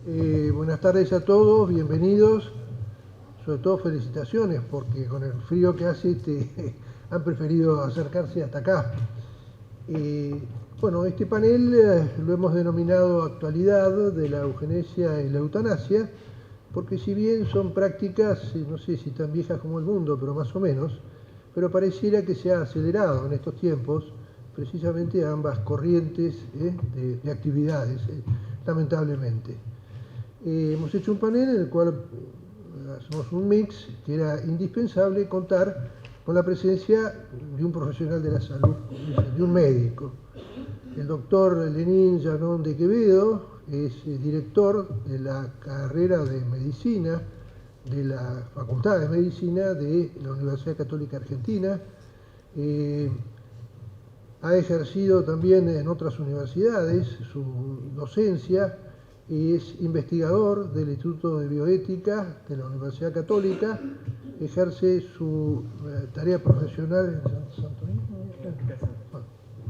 Buenas tardes a todos, bienvenidos. Sobre todo felicitaciones, porque con el frío que hace han preferido acercarse hasta acá. Bueno, este panel lo hemos denominado Actualidad de la eugenesia y la eutanasia, porque si bien son prácticas, no sé si tan viejas como el mundo, pero más o menos, pero pareciera que se ha acelerado en estos tiempos precisamente ambas corrientes de actividades, lamentablemente. Hemos hecho un panel en el cual hacemos un mix que era indispensable contar con la presencia de un profesional de la salud, de un médico. El doctor Lenín Llanón de Quevedo es director de la carrera de medicina de la Facultad de Medicina de la Universidad Católica Argentina. Ha ejercido también en otras universidades su docencia, es investigador del Instituto de Bioética de la Universidad Católica, ejerce su tarea profesional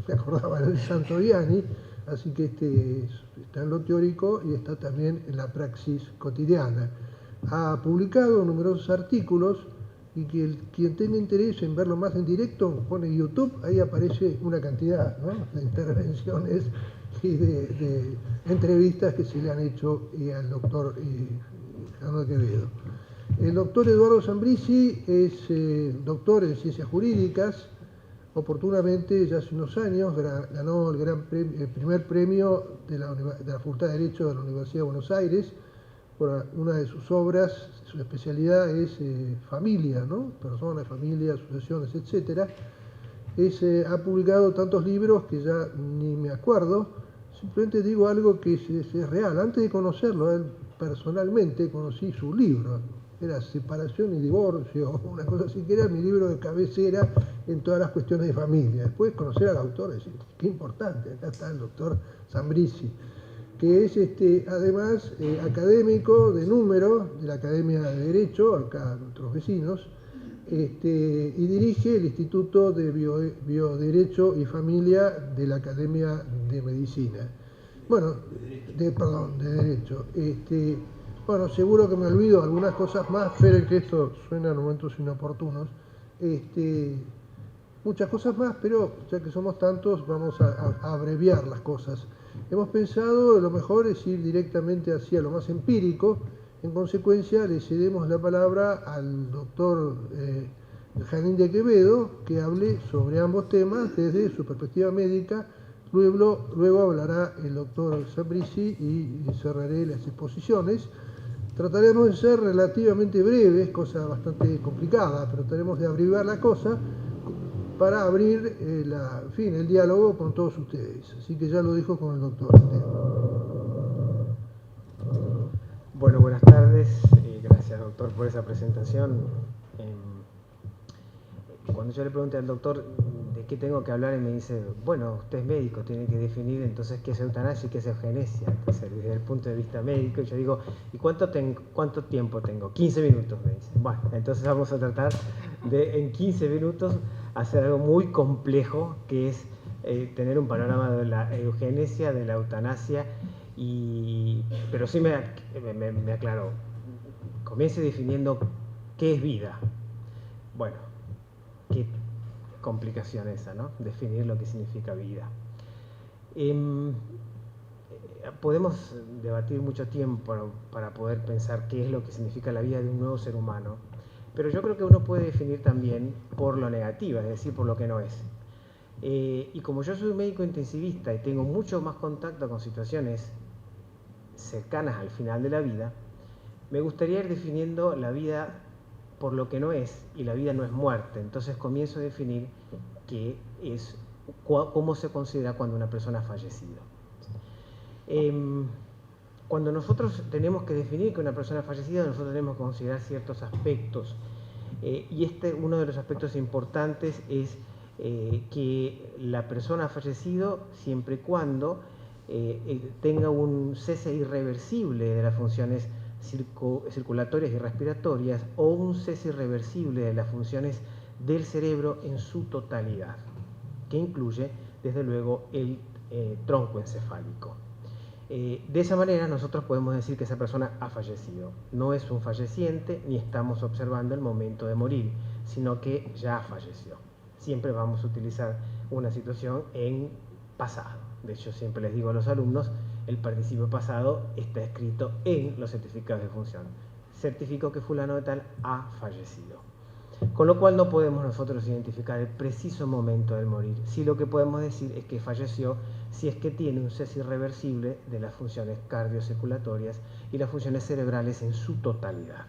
en Santoianni, así que está en lo teórico y está también en la praxis cotidiana. Ha publicado numerosos artículos y que quien tenga interés en verlo más en directo, pone YouTube, ahí aparece una cantidad, ¿no?, de intervenciones y de entrevistas que se le han hecho al doctor Llanón de Quevedo. El doctor Eduardo Zambrisi es doctor en Ciencias Jurídicas. Oportunamente, ya hace unos años, ganó el primer premio de la Facultad de Derecho de la Universidad de Buenos Aires. Por una de sus obras, su especialidad es familia, ¿no?, personas, familias, sucesiones, etc. Ha publicado tantos libros que ya ni me acuerdo. Simplemente digo algo que es real. Antes de conocerlo, él personalmente conocí su libro. Era Separación y Divorcio, una cosa así, que era mi libro de cabecera en todas las cuestiones de familia. Después conocer al autor, decir, qué importante, acá está el doctor Zambrisi, que es además académico de número de la Academia de Derecho, acá nuestros vecinos, y dirige el Instituto de Bioderecho y Familia de la Academia de Medicina. Bueno, de Derecho. Bueno, seguro que me olvido algunas cosas más, esperen que esto suena en momentos inoportunos. Muchas cosas más, pero ya que somos tantos, vamos a abreviar las cosas. Hemos pensado, lo mejor es ir directamente hacia lo más empírico. En consecuencia, le cedemos la palabra al doctor Janín de Quevedo, que hable sobre ambos temas desde su perspectiva médica. Luego hablará el doctor Zambrisi y cerraré las exposiciones. Trataremos de ser relativamente breves, cosa bastante complicada, pero trataremos de abreviar la cosa para abrir el diálogo con todos ustedes. Así que ya lo dejo con el doctor. Bueno, buenas tardes. Gracias, doctor, por esa presentación. Cuando yo le pregunté al doctor de qué tengo que hablar, él me dice, bueno, usted es médico, tiene que definir entonces qué es eutanasia y qué es eugenesia. Entonces, desde el punto de vista médico, yo digo, ¿y cuánto tiempo tengo? 15 minutos, me dice. Bueno, entonces vamos a tratar de, en 15 minutos, hacer algo muy complejo, que es tener un panorama de la eugenesia, de la eutanasia, pero sí me aclaró. Comience definiendo qué es vida. Bueno, qué complicación esa, ¿no? Definir lo que significa vida. Podemos debatir mucho tiempo para poder pensar qué es lo que significa la vida de un nuevo ser humano, pero yo creo que uno puede definir también por lo negativo, es decir, por lo que no es. Y como yo soy un médico intensivista y tengo mucho más contacto con situaciones cercanas al final de la vida, me gustaría ir definiendo la vida por lo que no es, y la vida no es muerte. Entonces comienzo a definir qué es, cómo se considera cuando una persona ha fallecido. Cuando nosotros tenemos que definir que una persona ha fallecido, nosotros tenemos que considerar ciertos aspectos. Y uno de los aspectos importantes es que la persona ha fallecido siempre y cuando tenga un cese irreversible de las funciones circulatorias y respiratorias, o un cese irreversible de las funciones del cerebro en su totalidad, que incluye, desde luego, el tronco encefálico. De esa manera nosotros podemos decir que esa persona ha fallecido. No es un falleciente ni estamos observando el momento de morir, sino que ya falleció. Siempre vamos a utilizar una situación en pasado. De hecho, siempre les digo a los alumnos, el participio pasado está escrito en los certificados de función. Certifico que fulano de tal ha fallecido. Con lo cual no podemos nosotros identificar el preciso momento del morir. Sí, lo que podemos decir es que falleció si es que tiene un cese irreversible de las funciones cardiocirculatorias y las funciones cerebrales en su totalidad.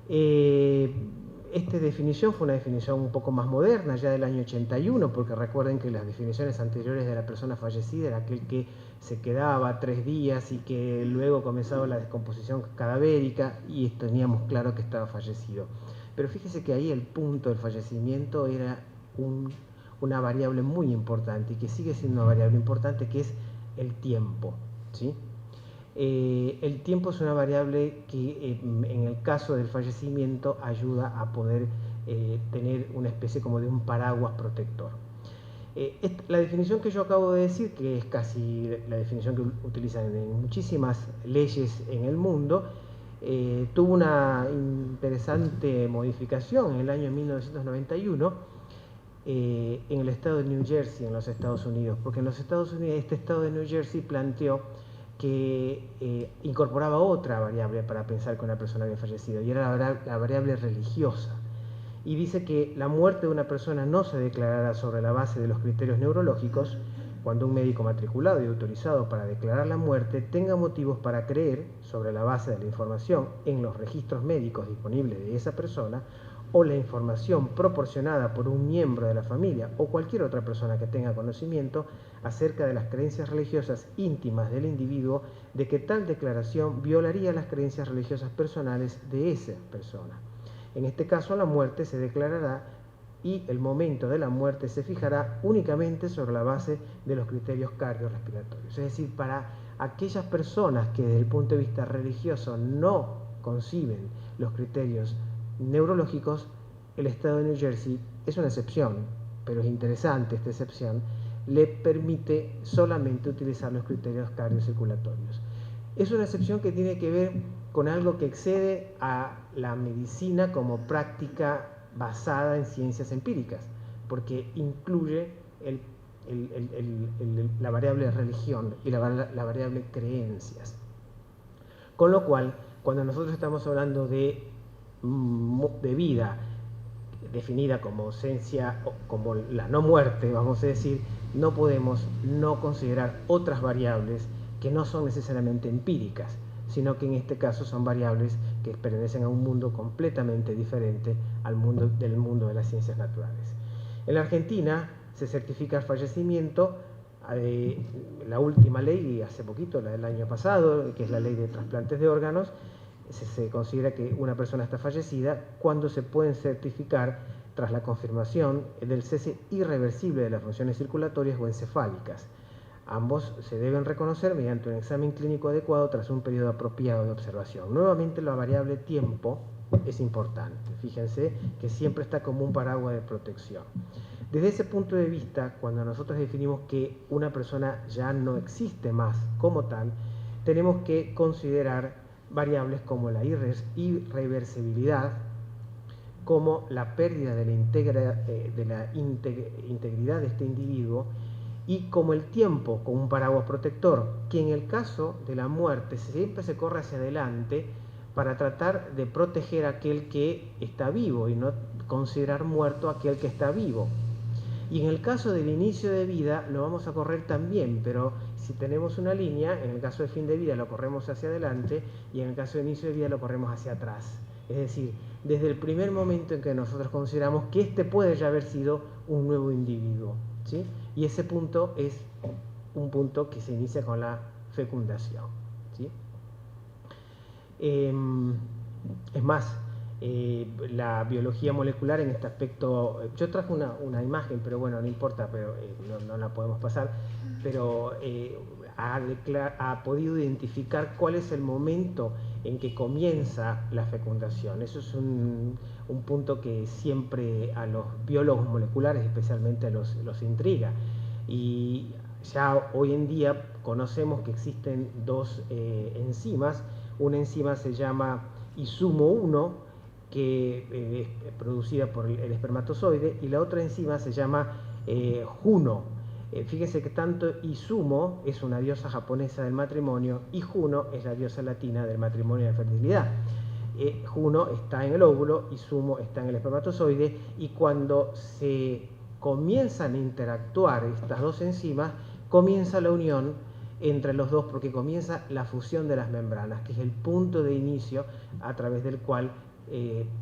Esta definición fue una definición un poco más moderna, ya del año 81, porque recuerden que las definiciones anteriores de la persona fallecida era aquel que se quedaba 3 días y que luego comenzaba la descomposición cadavérica y teníamos claro que estaba fallecido. Pero fíjese que ahí el punto del fallecimiento era una variable muy importante y que sigue siendo una variable importante, que es el tiempo, ¿sí? El tiempo es una variable que en el caso del fallecimiento ayuda a poder tener una especie como de un paraguas protector. La definición que yo acabo de decir, que es casi la definición que utilizan en muchísimas leyes en el mundo, tuvo una interesante modificación en el año 1991 en el estado de New Jersey, en los Estados Unidos, porque en los Estados Unidos este estado de New Jersey planteó que incorporaba otra variable para pensar que una persona había fallecido, y era la variable religiosa. Y dice que la muerte de una persona no se declarará sobre la base de los criterios neurológicos cuando un médico matriculado y autorizado para declarar la muerte tenga motivos para creer, sobre la base de la información en los registros médicos disponibles de esa persona, o la información proporcionada por un miembro de la familia o cualquier otra persona que tenga conocimiento acerca de las creencias religiosas íntimas del individuo, de que tal declaración violaría las creencias religiosas personales de esa persona. En este caso, la muerte se declarará y el momento de la muerte se fijará únicamente sobre la base de los criterios cardiorrespiratorios. Es decir, para aquellas personas que desde el punto de vista religioso no conciben los criterios neurológicos, el estado de New Jersey es una excepción, pero es interesante esta excepción, le permite solamente utilizar los criterios cardiocirculatorios. Es una excepción que tiene que ver con algo que excede a la medicina como práctica basada en ciencias empíricas, porque incluye la variable religión y la variable creencias. Con lo cual, cuando nosotros estamos hablando de vida definida como ausencia, como la no muerte, vamos a decir, no podemos no considerar otras variables que no son necesariamente empíricas, sino que en este caso son variables que pertenecen a un mundo completamente diferente al mundo de las ciencias naturales. En la Argentina se certifica el fallecimiento, la última ley, hace poquito, la del año pasado, que es la ley de trasplantes de órganos, se considera que una persona está fallecida cuando se pueden certificar tras la confirmación del cese irreversible de las funciones circulatorias o encefálicas. Ambos se deben reconocer mediante un examen clínico adecuado tras un periodo apropiado de observación. Nuevamente, la variable tiempo es importante. Fíjense que siempre está como un paraguas de protección. Desde ese punto de vista, cuando nosotros definimos que una persona ya no existe más como tal, tenemos que considerar variables como la irreversibilidad, como la pérdida de la integridad de este individuo, y como el tiempo como un paraguas protector, que en el caso de la muerte siempre se corre hacia adelante para tratar de proteger a aquel que está vivo y no considerar muerto a aquel que está vivo. Y en el caso del inicio de vida lo vamos a correr también, pero si tenemos una línea, en el caso de fin de vida lo corremos hacia adelante y en el caso de inicio de vida lo corremos hacia atrás. Es decir, desde el primer momento en que nosotros consideramos que este puede ya haber sido un nuevo individuo, ¿sí? Y ese punto es un punto que se inicia con la fecundación, ¿sí? Es más, la biología molecular en este aspecto, yo traje una imagen, pero bueno, no importa, pero no la podemos pasar, pero ha podido identificar cuál es el momento en que comienza la fecundación. Eso es un punto que siempre a los biólogos moleculares especialmente los intriga. Y ya hoy en día conocemos que existen dos enzimas. Una enzima se llama Izumo 1, que es producida por el espermatozoide, y la otra enzima se llama Juno. Fíjense que tanto Izumo es una diosa japonesa del matrimonio y Juno es la diosa latina del matrimonio y de la fertilidad. Juno está en el óvulo, Izumo está en el espermatozoide, y cuando se comienzan a interactuar estas dos enzimas, comienza la unión entre los dos, porque comienza la fusión de las membranas, que es el punto de inicio a través del cual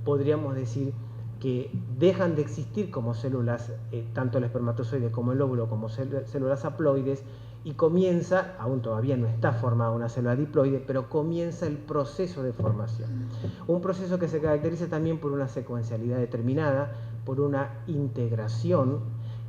podríamos decir que dejan de existir como células, tanto el espermatozoide como el óvulo, como células haploides, y comienza, aún todavía no está formada una célula diploide, pero comienza el proceso de formación. Un proceso que se caracteriza también por una secuencialidad determinada, por una integración,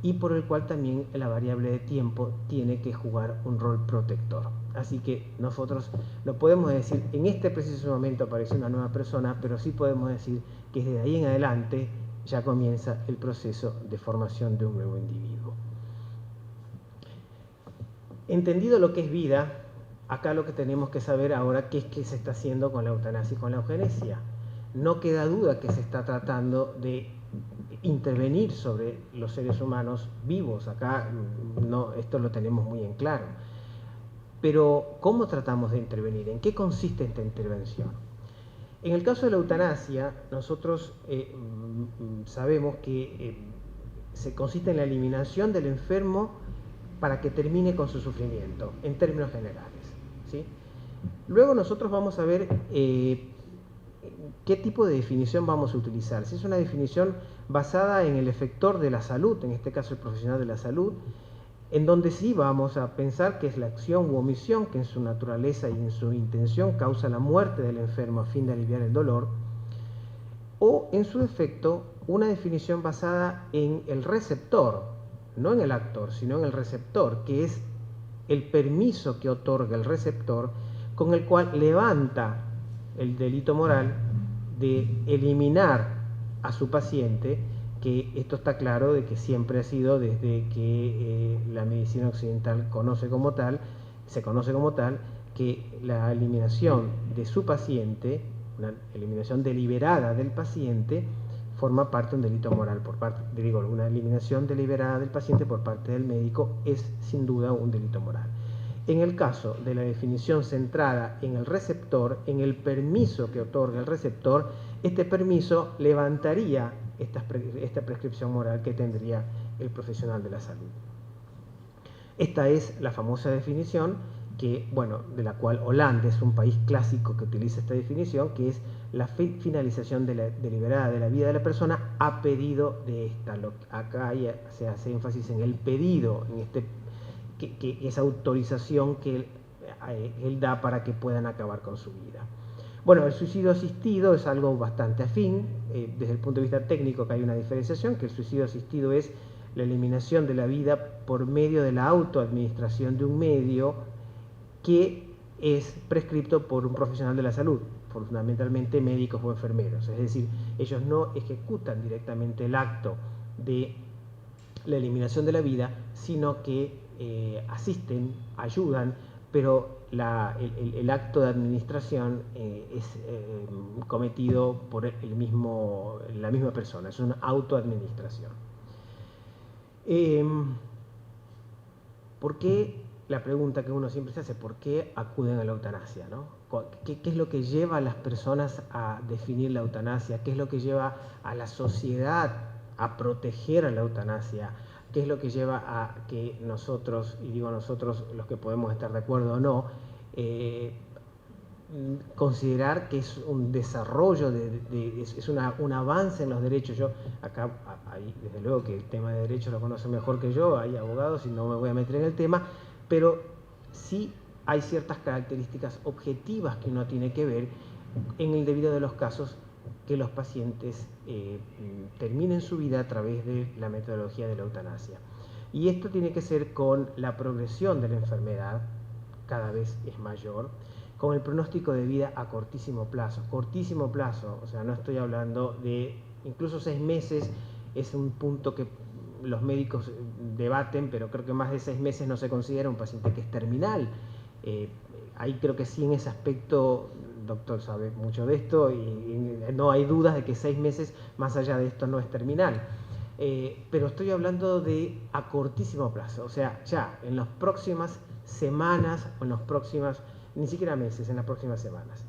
y por el cual también la variable de tiempo tiene que jugar un rol protector. Así que nosotros no podemos decir en este preciso momento apareció una nueva persona, pero sí podemos decir que desde ahí en adelante ya comienza el proceso de formación de un nuevo individuo. Entendido lo que es vida, acá lo que tenemos que saber ahora qué es que se está haciendo con la eutanasia y con la eugenesia. No queda duda que se está tratando de intervenir sobre los seres humanos vivos. Acá no, esto lo tenemos muy en claro. Pero, ¿cómo tratamos de intervenir? ¿En qué consiste esta intervención? En el caso de la eutanasia, nosotros sabemos que se consiste en la eliminación del enfermo para que termine con su sufrimiento, en términos generales, ¿sí? Luego nosotros vamos a ver qué tipo de definición vamos a utilizar. Si es una definición basada en el efector de la salud, en este caso el profesional de la salud, en donde sí vamos a pensar que es la acción u omisión que en su naturaleza y en su intención causa la muerte del enfermo a fin de aliviar el dolor, o en su efecto una definición basada en el receptor, no en el actor, sino en el receptor, que es el permiso que otorga el receptor con el cual levanta el delito moral de eliminar a su paciente, que esto está claro de que siempre ha sido desde que la medicina occidental se conoce como tal, que la eliminación de su paciente, una eliminación deliberada del paciente, forma parte de un delito moral por parte, una eliminación deliberada del paciente por parte del médico es sin duda un delito moral. En el caso de la definición centrada en el receptor, en el permiso que otorga el receptor, este permiso levantaría esta prescripción moral que tendría el profesional de la salud. Esta es la famosa definición que, de la cual Holanda es un país clásico que utiliza esta definición, que es la finalización deliberada de la vida de la persona a pedido de esta. Acá se hace énfasis en el pedido, en esa autorización que él da para que puedan acabar con su vida. Bueno, el suicidio asistido es algo bastante afín. Desde el punto de vista técnico que hay una diferenciación, que el suicidio asistido es la eliminación de la vida por medio de la autoadministración de un medio que es prescripto por un profesional de la salud, fundamentalmente médicos o enfermeros. Es decir, ellos no ejecutan directamente el acto de la eliminación de la vida, sino que asisten, ayudan, pero el acto de administración es cometido por la misma persona, es una autoadministración. ¿Por qué? La pregunta que uno siempre se hace, ¿por qué acuden a la eutanasia, ¿no? ¿Qué es lo que lleva a las personas a definir la eutanasia? ¿Qué es lo que lleva a la sociedad a proteger a la eutanasia? ¿Qué es lo que lleva a que nosotros, y digo nosotros los que podemos estar de acuerdo o no, considerar que es un desarrollo, es un avance en los derechos? Yo acá, desde luego que el tema de derechos lo conoce mejor que yo, hay abogados y no me voy a meter en el tema, pero sí hay ciertas características objetivas que uno tiene que ver en el debido de los casos que los pacientes terminen su vida a través de la metodología de la eutanasia. Y esto tiene que ser con la progresión de la enfermedad, cada vez es mayor, con el pronóstico de vida a cortísimo plazo, o sea, no estoy hablando de incluso 6 meses, es un punto que los médicos debaten, pero creo que más de 6 meses no se considera un paciente que es terminal. Ahí creo que sí, en ese aspecto, el doctor sabe mucho de esto y no hay dudas de que 6 meses más allá de esto no es terminal. Pero estoy hablando de a cortísimo plazo, o sea, ya en las próximas semanas o en las próximas, ni siquiera meses, en las próximas semanas.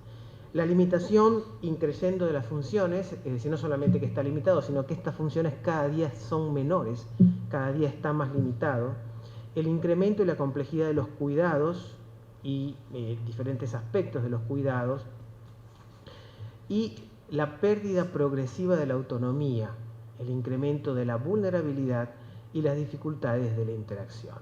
La limitación increyendo de las funciones, es decir, no solamente que está limitado, sino que estas funciones cada día son menores, cada día está más limitado. El incremento y la complejidad de los cuidados y diferentes aspectos de los cuidados, y la pérdida progresiva de la autonomía, el incremento de la vulnerabilidad y las dificultades de la interacción.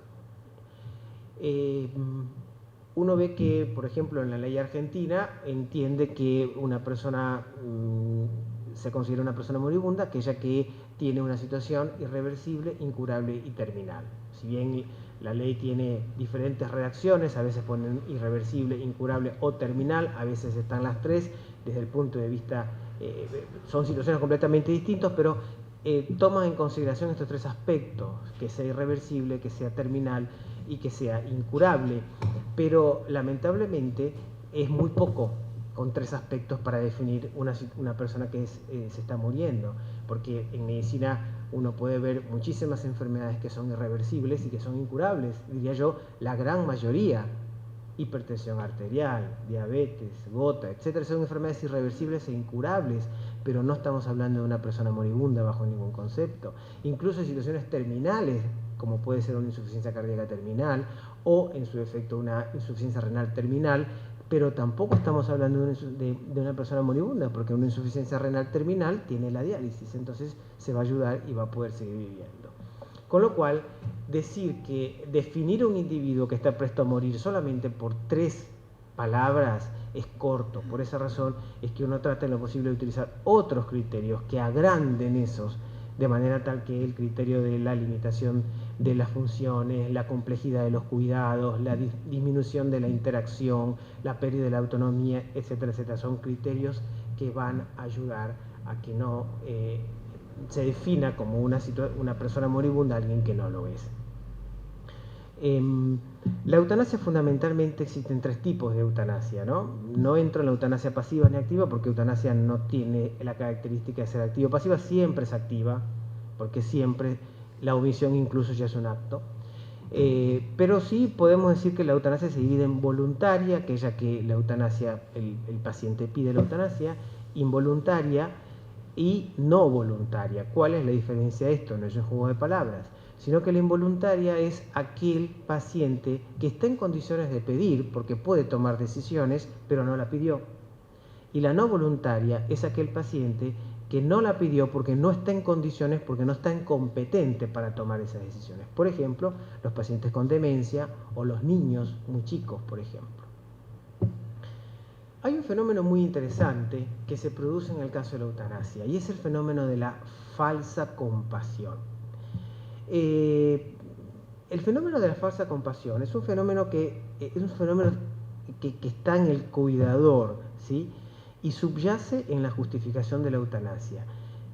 Uno ve que, por ejemplo, en la ley argentina entiende que una persona se considera una persona moribunda aquella que tiene una situación irreversible, incurable y terminal. Si bien la ley tiene diferentes redacciones, a veces ponen irreversible, incurable o terminal, a veces están las tres, desde el punto de vista, son situaciones completamente distintas, pero toman en consideración estos tres aspectos, que sea irreversible, que sea terminal y que sea incurable, pero lamentablemente es muy poco con tres aspectos para definir una persona que se está muriendo, porque en medicina uno puede ver muchísimas enfermedades que son irreversibles y que son incurables, diría yo, la gran mayoría. Hipertensión arterial, diabetes, gota, etcétera, son enfermedades irreversibles e incurables, pero no estamos hablando de una persona moribunda bajo ningún concepto. Incluso en situaciones terminales, como puede ser una insuficiencia cardíaca terminal o en su defecto una insuficiencia renal terminal, pero tampoco estamos hablando de una persona moribunda, porque una insuficiencia renal terminal tiene la diálisis, entonces se va a ayudar y va a poder seguir viviendo. Con lo cual, decir que definir a un individuo que está presto a morir solamente por 3 palabras es corto. Por esa razón es que uno trata en lo posible de utilizar otros criterios que agranden esos, de manera tal que el criterio de la limitación de las funciones, la complejidad de los cuidados, la disminución de la interacción, la pérdida de la autonomía, etcétera, etcétera, son criterios que van a ayudar a que no se defina como una persona moribunda alguien que no lo es. La eutanasia, fundamentalmente existen 3 tipos de eutanasia, ¿no? No entro en la eutanasia pasiva ni activa porque eutanasia no tiene la característica de ser activa. Pasiva siempre es activa, porque siempre la omisión incluso ya es un acto. Pero sí podemos decir que la eutanasia se divide en voluntaria, aquella que la eutanasia, el paciente pide la eutanasia, involuntaria y no voluntaria. ¿Cuál es la diferencia de esto? No es un juego de palabras, sino que la involuntaria es aquel paciente que está en condiciones de pedir, porque puede tomar decisiones, pero no la pidió. Y la no voluntaria es aquel paciente que no la pidió porque no está en condiciones, porque no está competente para tomar esas decisiones. Por ejemplo, los pacientes con demencia o los niños muy chicos, por ejemplo. Hay un fenómeno muy interesante que se produce en el caso de la eutanasia, y es el fenómeno de la falsa compasión. El fenómeno de la falsa compasión es un fenómeno que está en el cuidador, ¿sí? Y subyace en la justificación de la eutanasia.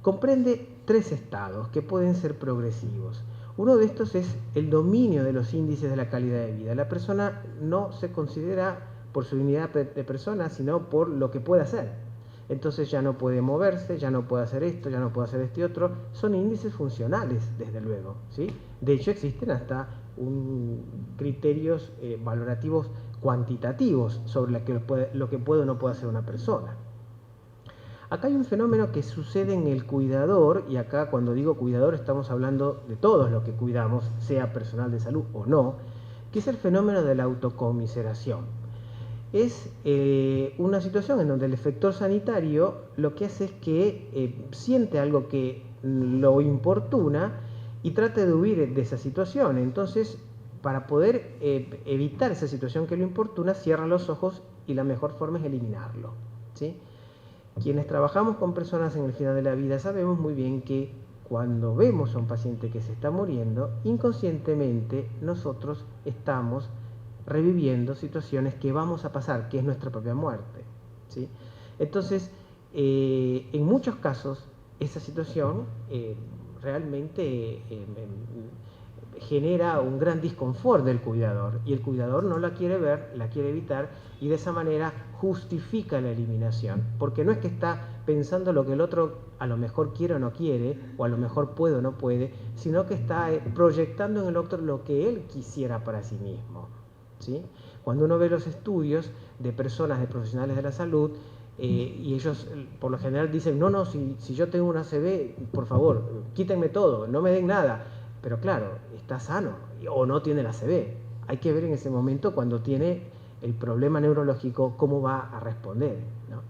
Comprende 3 estados que pueden ser progresivos. Uno de estos es el dominio de los índices de la calidad de vida. La persona no se considera por su dignidad de persona, sino por lo que puede hacer. Entonces ya no puede moverse, ya no puede hacer esto, ya no puede hacer este otro. Son índices funcionales, desde luego, ¿sí? De hecho, existen hasta criterios valorativos cuantitativos sobre lo que puede o no puede hacer una persona. Acá hay un fenómeno que sucede en el cuidador, y acá cuando digo cuidador estamos hablando de todos los que cuidamos, sea personal de salud o no, que es el fenómeno de la autocomiseración. Es una situación en donde el efector sanitario lo que hace es que siente algo que lo importuna y trata de huir de esa situación. Entonces, para poder evitar esa situación que lo importuna, cierra los ojos y la mejor forma es eliminarlo, ¿sí? Quienes trabajamos con personas en el final de la vida sabemos muy bien que cuando vemos a un paciente que se está muriendo, inconscientemente nosotros estamos reviviendo situaciones que vamos a pasar, que es nuestra propia muerte, ¿sí? Entonces, en muchos casos, esa situación realmente genera un gran disconfort del cuidador, y el cuidador no la quiere ver, la quiere evitar, y de esa manera justifica la eliminación, porque no es que está pensando lo que el otro a lo mejor quiere o no quiere, o a lo mejor puede o no puede, sino que está proyectando en el otro lo que él quisiera para sí mismo, ¿sí? Cuando uno ve los estudios de personas, de profesionales de la salud, y ellos por lo general dicen, no, si yo tengo una ACV, por favor, quítenme todo, no me den nada. Pero claro, está sano o no tiene la ACV. Hay que ver en ese momento, cuando tiene el problema neurológico, cómo va a responder, ¿no?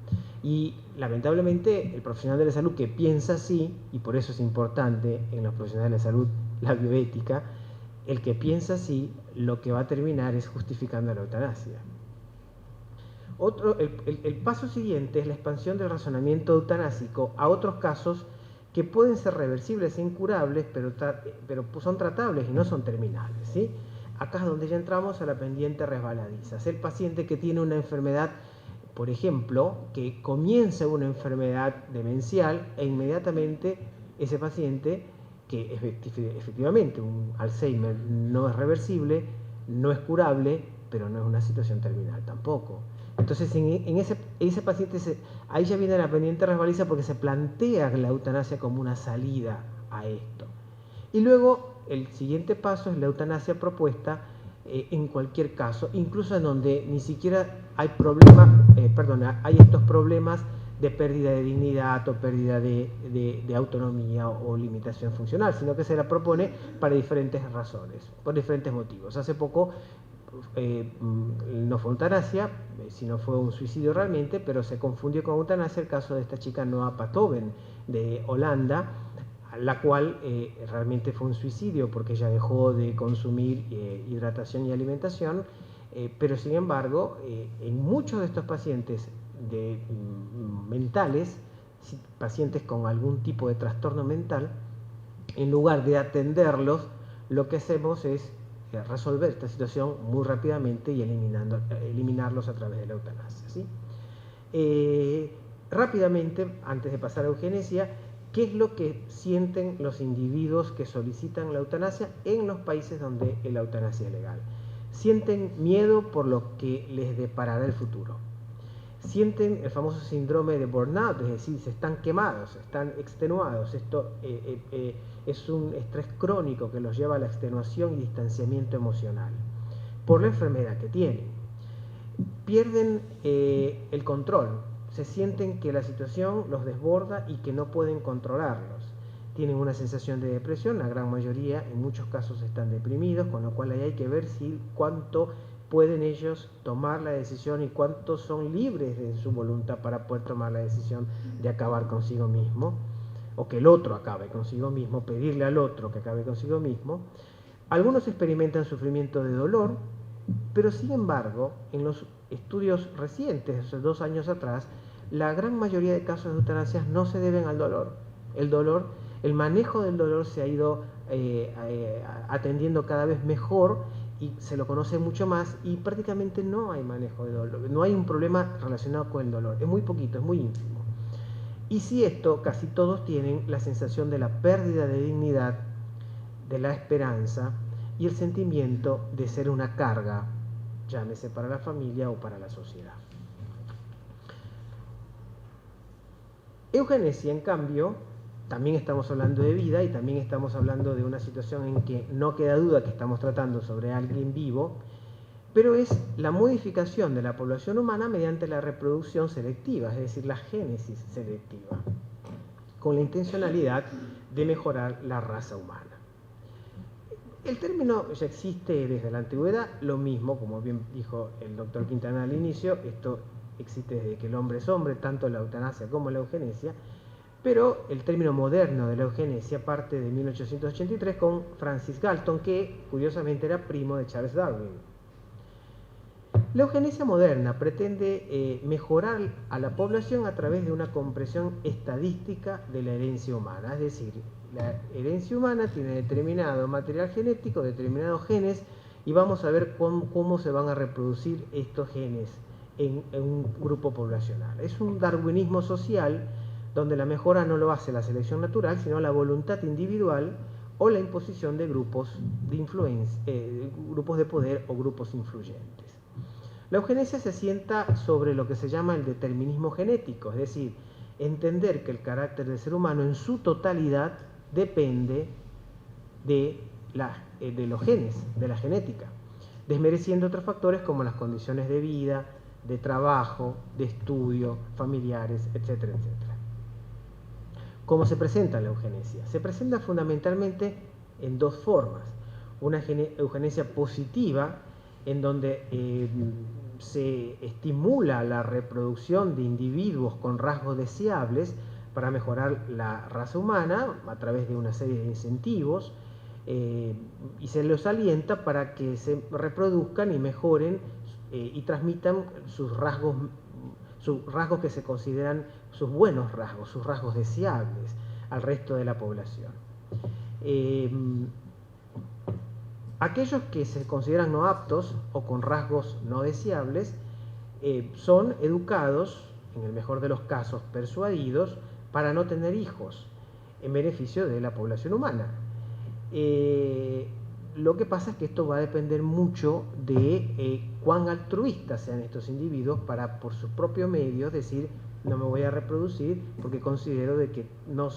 Y lamentablemente el profesional de la salud que piensa así, y por eso es importante en los profesionales de la salud la bioética, el que piensa así lo que va a terminar es justificando la eutanasia. El paso siguiente es la expansión del razonamiento eutanásico a otros casos que pueden ser reversibles e incurables, pero son tratables y no son terminales, ¿sí? Acá es donde ya entramos a la pendiente resbaladiza. Es el paciente que tiene una enfermedad, por ejemplo, que comienza una enfermedad demencial, e inmediatamente ese paciente, que efectivamente un Alzheimer no es reversible, no es curable, pero no es una situación terminal tampoco. Entonces, en ese paciente, ahí ya viene la pendiente resbaliza, porque se plantea la eutanasia como una salida a esto. Y luego, el siguiente paso es la eutanasia propuesta en cualquier caso, incluso en donde ni siquiera hay hay estos problemas de pérdida de dignidad o pérdida de autonomía o limitación funcional, sino que se la propone para diferentes razones, por diferentes motivos. Hace poco no fue eutanasia, sino fue un suicidio realmente, pero se confundió con eutanasia el caso de esta chica Noa Patoven de Holanda, la cual realmente fue un suicidio porque ella dejó de consumir hidratación y alimentación, pero sin embargo en muchos de estos pacientes mentales, pacientes con algún tipo de trastorno mental, en lugar de atenderlos, lo que hacemos es resolver esta situación muy rápidamente y eliminarlos a través de la eutanasia, ¿sí? Rápidamente, antes de pasar a eugenesia, ¿qué es lo que sienten los individuos que solicitan la eutanasia en los países donde la eutanasia es legal? Sienten miedo por lo que les deparará el futuro. Sienten el famoso síndrome de burnout, es decir, se están quemados, están extenuados. Esto es un estrés crónico que los lleva a la extenuación y distanciamiento emocional por la enfermedad que tienen. Pierden el control, se sienten que la situación los desborda y que no pueden controlarlos. Tienen una sensación de depresión, la gran mayoría en muchos casos están deprimidos, con lo cual ahí hay que ver cuánto pueden ellos tomar la decisión y cuántos son libres de su voluntad para poder tomar la decisión de acabar consigo mismo, o que el otro acabe consigo mismo, pedirle al otro que acabe consigo mismo. Algunos experimentan sufrimiento de dolor, pero sin embargo, en los estudios recientes, hace 2 años atrás, la gran mayoría de casos de eutanasia no se deben al dolor. El manejo del dolor se ha ido atendiendo cada vez mejor y se lo conoce mucho más, y prácticamente no hay manejo de dolor, no hay un problema relacionado con el dolor, es muy poquito, es muy ínfimo. Y si esto, casi todos tienen la sensación de la pérdida de dignidad, de la esperanza y el sentimiento de ser una carga, llámese para la familia o para la sociedad. Eugenesia, en cambio, también estamos hablando de vida y también estamos hablando de una situación en que no queda duda que estamos tratando sobre alguien vivo, pero es la modificación de la población humana mediante la reproducción selectiva, es decir, la génesis selectiva, con la intencionalidad de mejorar la raza humana. El término ya existe desde la antigüedad, lo mismo, como bien dijo el doctor Quintana al inicio, esto existe desde que el hombre es hombre, tanto la eutanasia como la eugenesia, pero el término moderno de la eugenesia parte de 1883 con Francis Galton, que curiosamente era primo de Charles Darwin. La eugenesia moderna pretende mejorar a la población a través de una comprensión estadística de la herencia humana, es decir, la herencia humana tiene determinado material genético, determinados genes, y vamos a ver cómo se van a reproducir estos genes en un grupo poblacional. Es un darwinismo social donde la mejora no lo hace la selección natural, sino la voluntad individual o la imposición de grupos de influencia, grupos de poder o grupos influyentes. La eugenesia se asienta sobre lo que se llama el determinismo genético, es decir, entender que el carácter del ser humano en su totalidad depende de los genes, de la genética, desmereciendo otros factores como las condiciones de vida, de trabajo, de estudio, familiares, etcétera, etcétera. ¿Cómo se presenta la eugenesia? Se presenta fundamentalmente en dos formas. Una eugenesia positiva, en donde se estimula la reproducción de individuos con rasgos deseables para mejorar la raza humana a través de una serie de incentivos, y se los alienta para que se reproduzcan y mejoren y transmitan sus rasgos que se consideran sus buenos rasgos, sus rasgos deseables al resto de la población. Aquellos que se consideran no aptos o con rasgos no deseables son educados, en el mejor de los casos persuadidos, para no tener hijos en beneficio de la población humana. Lo que pasa es que esto va a depender mucho de cuán altruistas sean estos individuos para, por sus propios medios, decir no me voy a reproducir porque considero de que no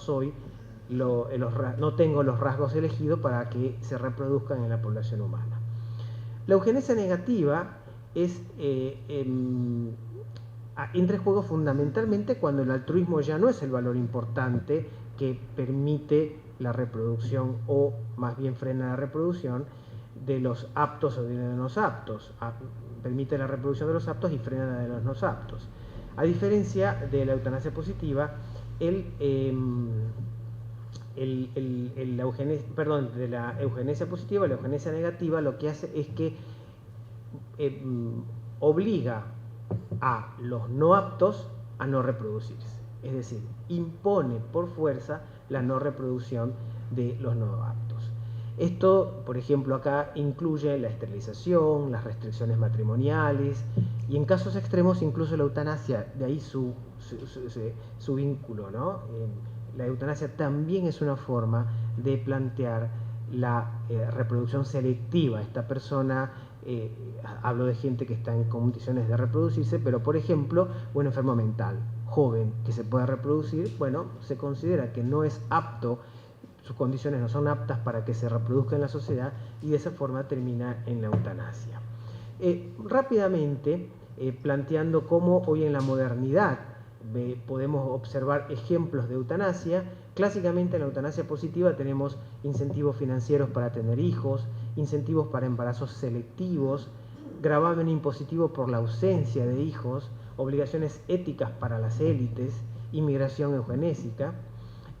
tengo los rasgos elegidos para que se reproduzcan en la población humana. La eugenesia negativa entra en juego fundamentalmente cuando el altruismo ya no es el valor importante que permite la reproducción, o más bien frena la reproducción de los aptos o de los no aptos. Permite la reproducción de los aptos y frena la de los no aptos. A diferencia de la eutanasia positiva, de la eugenesia positiva, la eugenesia negativa lo que hace es que obliga a los no aptos a no reproducirse. Es decir, impone por fuerza la no reproducción de los no aptos. Esto, por ejemplo, acá incluye la esterilización, las restricciones matrimoniales y en casos extremos incluso la eutanasia, de ahí su vínculo, ¿no? La eutanasia también es una forma de plantear la reproducción selectiva. Esta persona, hablo de gente que está en condiciones de reproducirse, pero por ejemplo, un enfermo mental, joven, que se pueda reproducir, bueno, se considera que no es apto, sus condiciones no son aptas para que se reproduzca en la sociedad y de esa forma termina en la eutanasia. Rápidamente, planteando cómo hoy en la modernidad podemos observar ejemplos de eutanasia. Clásicamente en la eutanasia positiva tenemos incentivos financieros para tener hijos, incentivos para embarazos selectivos, gravamen impositivo por la ausencia de hijos, obligaciones éticas para las élites, inmigración eugenésica.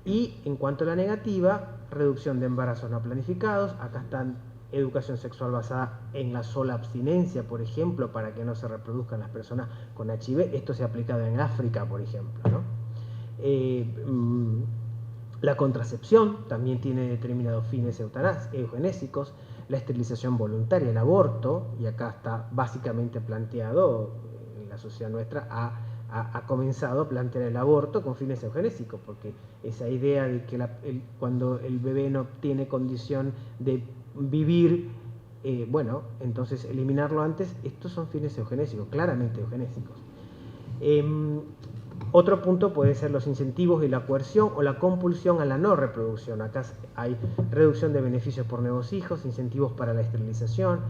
Y en cuanto a la negativa, reducción de embarazos no planificados. Acá están educación sexual basada en la sola abstinencia, por ejemplo, para que no se reproduzcan las personas con HIV. Esto se ha aplicado en África, por ejemplo, ¿no? La contracepción también tiene determinados fines eugenésicos. La esterilización voluntaria, el aborto, y acá está básicamente planteado, en la sociedad nuestra ha comenzado a plantear el aborto con fines eugenésicos, porque esa idea de que cuando el bebé no tiene condición de vivir, bueno, entonces eliminarlo antes, estos son fines eugenésicos, claramente eugenésicos. Otro punto puede ser los incentivos y la coerción o la compulsión a la no reproducción. Acá hay reducción de beneficios por nuevos hijos, incentivos para la esterilización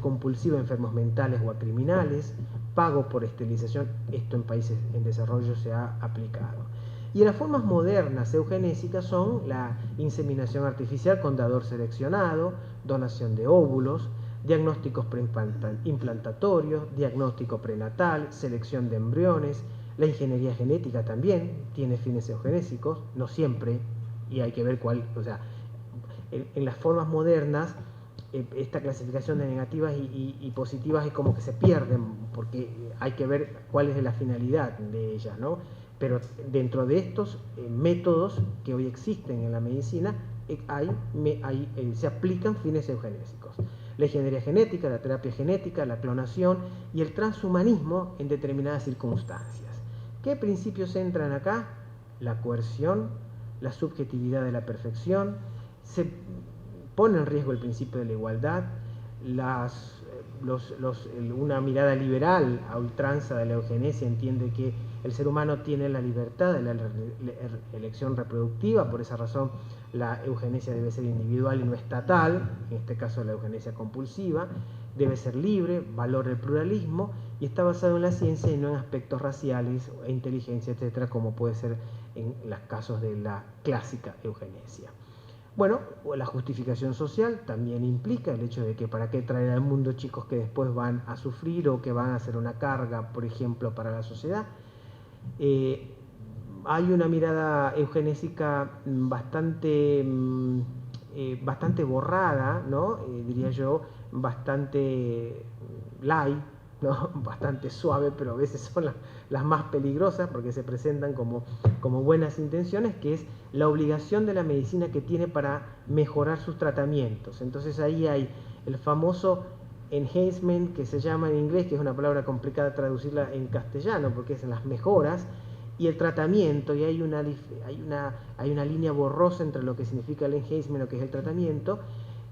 compulsiva a enfermos mentales o a criminales, pago por esterilización, esto en países en desarrollo se ha aplicado. Y las formas modernas eugenésicas son la inseminación artificial con dador seleccionado, donación de óvulos, diagnósticos preimplantatorios, diagnóstico prenatal, selección de embriones. La ingeniería genética también tiene fines eugenésicos, no siempre, y hay que ver cuál, o sea, en las formas modernas, esta clasificación de negativas y positivas es como que se pierden, porque hay que ver cuál es la finalidad de ellas, ¿no? Pero dentro de estos métodos que hoy existen en la medicina, se aplican fines eugenésicos. La ingeniería genética, la terapia genética, la clonación y el transhumanismo en determinadas circunstancias. ¿Qué principios entran acá? la coerción, la subjetividad de la perfección, se pone en riesgo el principio de la igualdad, una mirada liberal a ultranza de la eugenesia entiende que el ser humano tiene la libertad de la elección reproductiva, por esa razón la eugenesia debe ser individual y no estatal, en este caso la eugenesia compulsiva, debe ser libre, valora el pluralismo y está basado en la ciencia y no en aspectos raciales e inteligencia, etcétera, como puede ser en los casos de la clásica eugenesia. Bueno, la justificación social también implica el hecho de que para qué traer al mundo chicos que después van a sufrir o que van a ser una carga, por ejemplo, para la sociedad. Hay una mirada eugenésica bastante borrada, ¿no? Diría yo, bastante light, ¿no? Bastante suave, pero a veces son las más peligrosas porque se presentan como buenas intenciones, que es la obligación de la medicina que tiene para mejorar sus tratamientos. Entonces ahí hay el famoso enhancement, que se llama en inglés, que es una palabra complicada traducirla en castellano porque es las mejoras, y el tratamiento, y hay una línea borrosa entre lo que significa el enhancement, lo que es el tratamiento,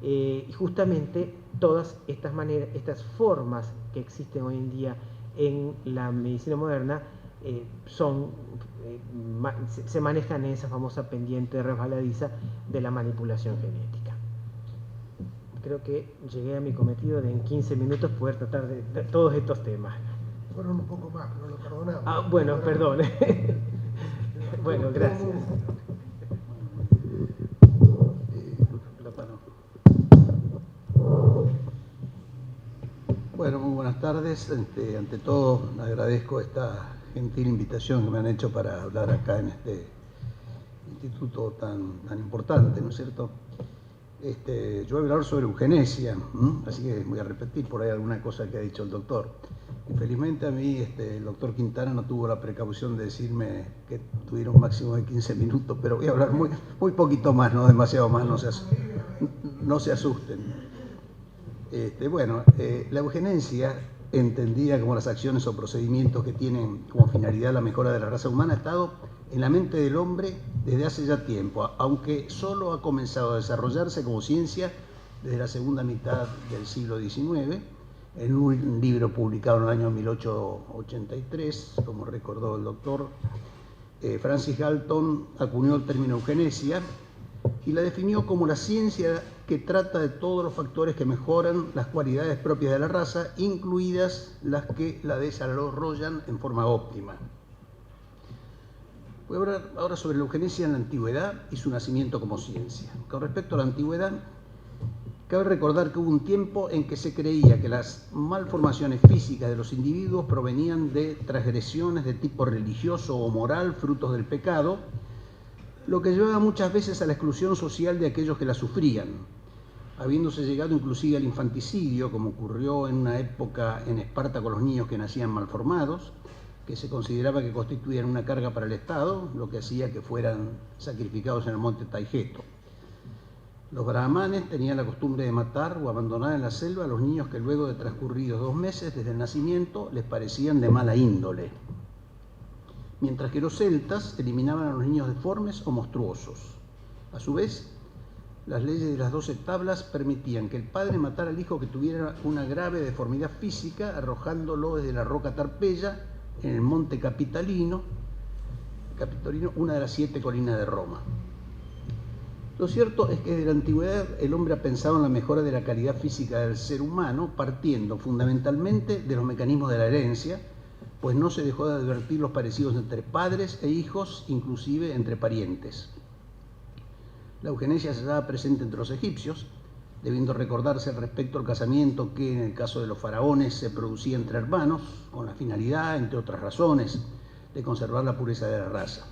y justamente todas estas formas que existen hoy en día en la medicina moderna se manejan en esa famosa pendiente resbaladiza de la manipulación genética. Creo que llegué a mi cometido de en 15 minutos poder tratar de todos estos temas. Fueron un poco más, pero lo perdonamos. Ah, bueno, perdón. Bueno, gracias. Bueno, muy buenas tardes. Ante todo, agradezco esta gentil invitación que me han hecho para hablar acá en este instituto tan importante, ¿no es cierto? Yo voy a hablar sobre eugenesia, así que voy a repetir por ahí alguna cosa que ha dicho el doctor. Infelizmente a mí el doctor Quintana no tuvo la precaución de decirme que tuviera un máximo de 15 minutos, pero voy a hablar muy poquito más, no demasiado más, no se asusten. La eugenesia, entendida como las acciones o procedimientos que tienen como finalidad la mejora de la raza humana, ha estado en la mente del hombre desde hace ya tiempo, aunque solo ha comenzado a desarrollarse como ciencia desde la segunda mitad del siglo XIX, en un libro publicado en el año 1883, como recordó el doctor. Francis Galton acuñó el término eugenesia y la definió como la ciencia que trata de todos los factores que mejoran las cualidades propias de la raza, incluidas las que la desarrollan en forma óptima. Voy a hablar ahora sobre la eugenesia en la antigüedad y su nacimiento como ciencia. Con respecto a la antigüedad, cabe recordar que hubo un tiempo en que se creía que las malformaciones físicas de los individuos provenían de transgresiones de tipo religioso o moral, frutos del pecado, lo que llevaba muchas veces a la exclusión social de aquellos que la sufrían, habiéndose llegado inclusive al infanticidio, como ocurrió en una época en Esparta con los niños que nacían malformados, que se consideraba que constituían una carga para el Estado, lo que hacía que fueran sacrificados en el monte Taigeto. Los brahmanes tenían la costumbre de matar o abandonar en la selva a los niños que luego de transcurridos 2 meses desde el nacimiento les parecían de mala índole, mientras que los celtas eliminaban a los niños deformes o monstruosos. A su vez, las leyes de las 12 tablas permitían que el padre matara al hijo que tuviera una grave deformidad física, arrojándolo desde la roca Tarpeya en el monte Capitolino, una de las 7 colinas de Roma. Lo cierto es que desde la antigüedad el hombre ha pensado en la mejora de la calidad física del ser humano, partiendo fundamentalmente de los mecanismos de la herencia, pues no se dejó de advertir los parecidos entre padres e hijos, inclusive entre parientes. La eugenesia se hallaba presente entre los egipcios, debiendo recordarse respecto al casamiento que en el caso de los faraones se producía entre hermanos, con la finalidad, entre otras razones, de conservar la pureza de la raza.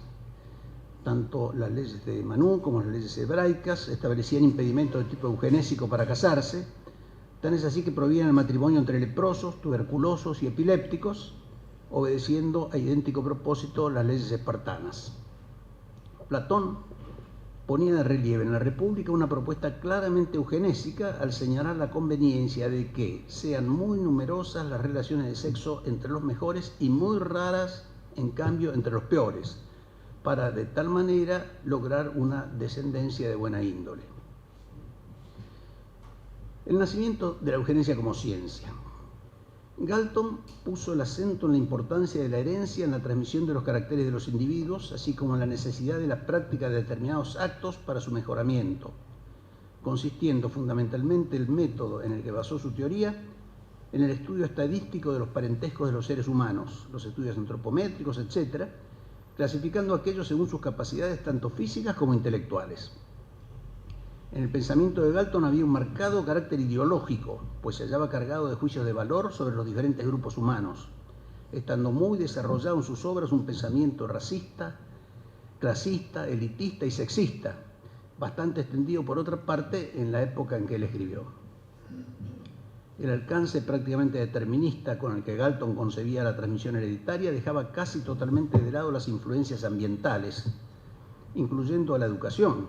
Tanto las leyes de Manú como las leyes hebraicas establecían impedimentos de tipo eugenésico para casarse, tan es así que prohibían el matrimonio entre leprosos, tuberculosos y epilépticos, obedeciendo a idéntico propósito las leyes espartanas. Platón ponía de relieve en la República una propuesta claramente eugenésica al señalar la conveniencia de que sean muy numerosas las relaciones de sexo entre los mejores y muy raras, en cambio, entre los peores, para de tal manera lograr una descendencia de buena índole. El nacimiento de la eugenesia como ciencia. Galton puso el acento en la importancia de la herencia en la transmisión de los caracteres de los individuos, así como en la necesidad de la práctica de determinados actos para su mejoramiento, consistiendo fundamentalmente el método en el que basó su teoría en el estudio estadístico de los parentescos de los seres humanos, los estudios antropométricos, etc., clasificando aquellos según sus capacidades tanto físicas como intelectuales. En el pensamiento de Galton había un marcado carácter ideológico, pues se hallaba cargado de juicios de valor sobre los diferentes grupos humanos, estando muy desarrollado en sus obras un pensamiento racista, clasista, elitista y sexista, bastante extendido por otra parte en la época en que él escribió. El alcance prácticamente determinista con el que Galton concebía la transmisión hereditaria dejaba casi totalmente de lado las influencias ambientales, incluyendo a la educación,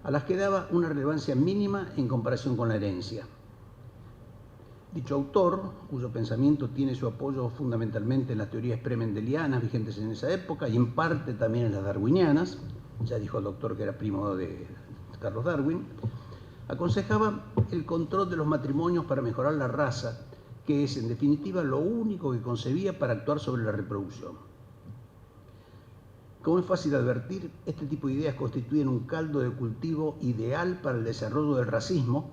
a las que daba una relevancia mínima en comparación con la herencia. Dicho autor, cuyo pensamiento tiene su apoyo fundamentalmente en las teorías premendelianas vigentes en esa época y en parte también en las darwinianas, ya dijo el doctor que era primo de Carlos Darwin, aconsejaba el control de los matrimonios para mejorar la raza, que es en definitiva lo único que concebía para actuar sobre la reproducción. Como es fácil advertir, este tipo de ideas constituyen un caldo de cultivo ideal para el desarrollo del racismo,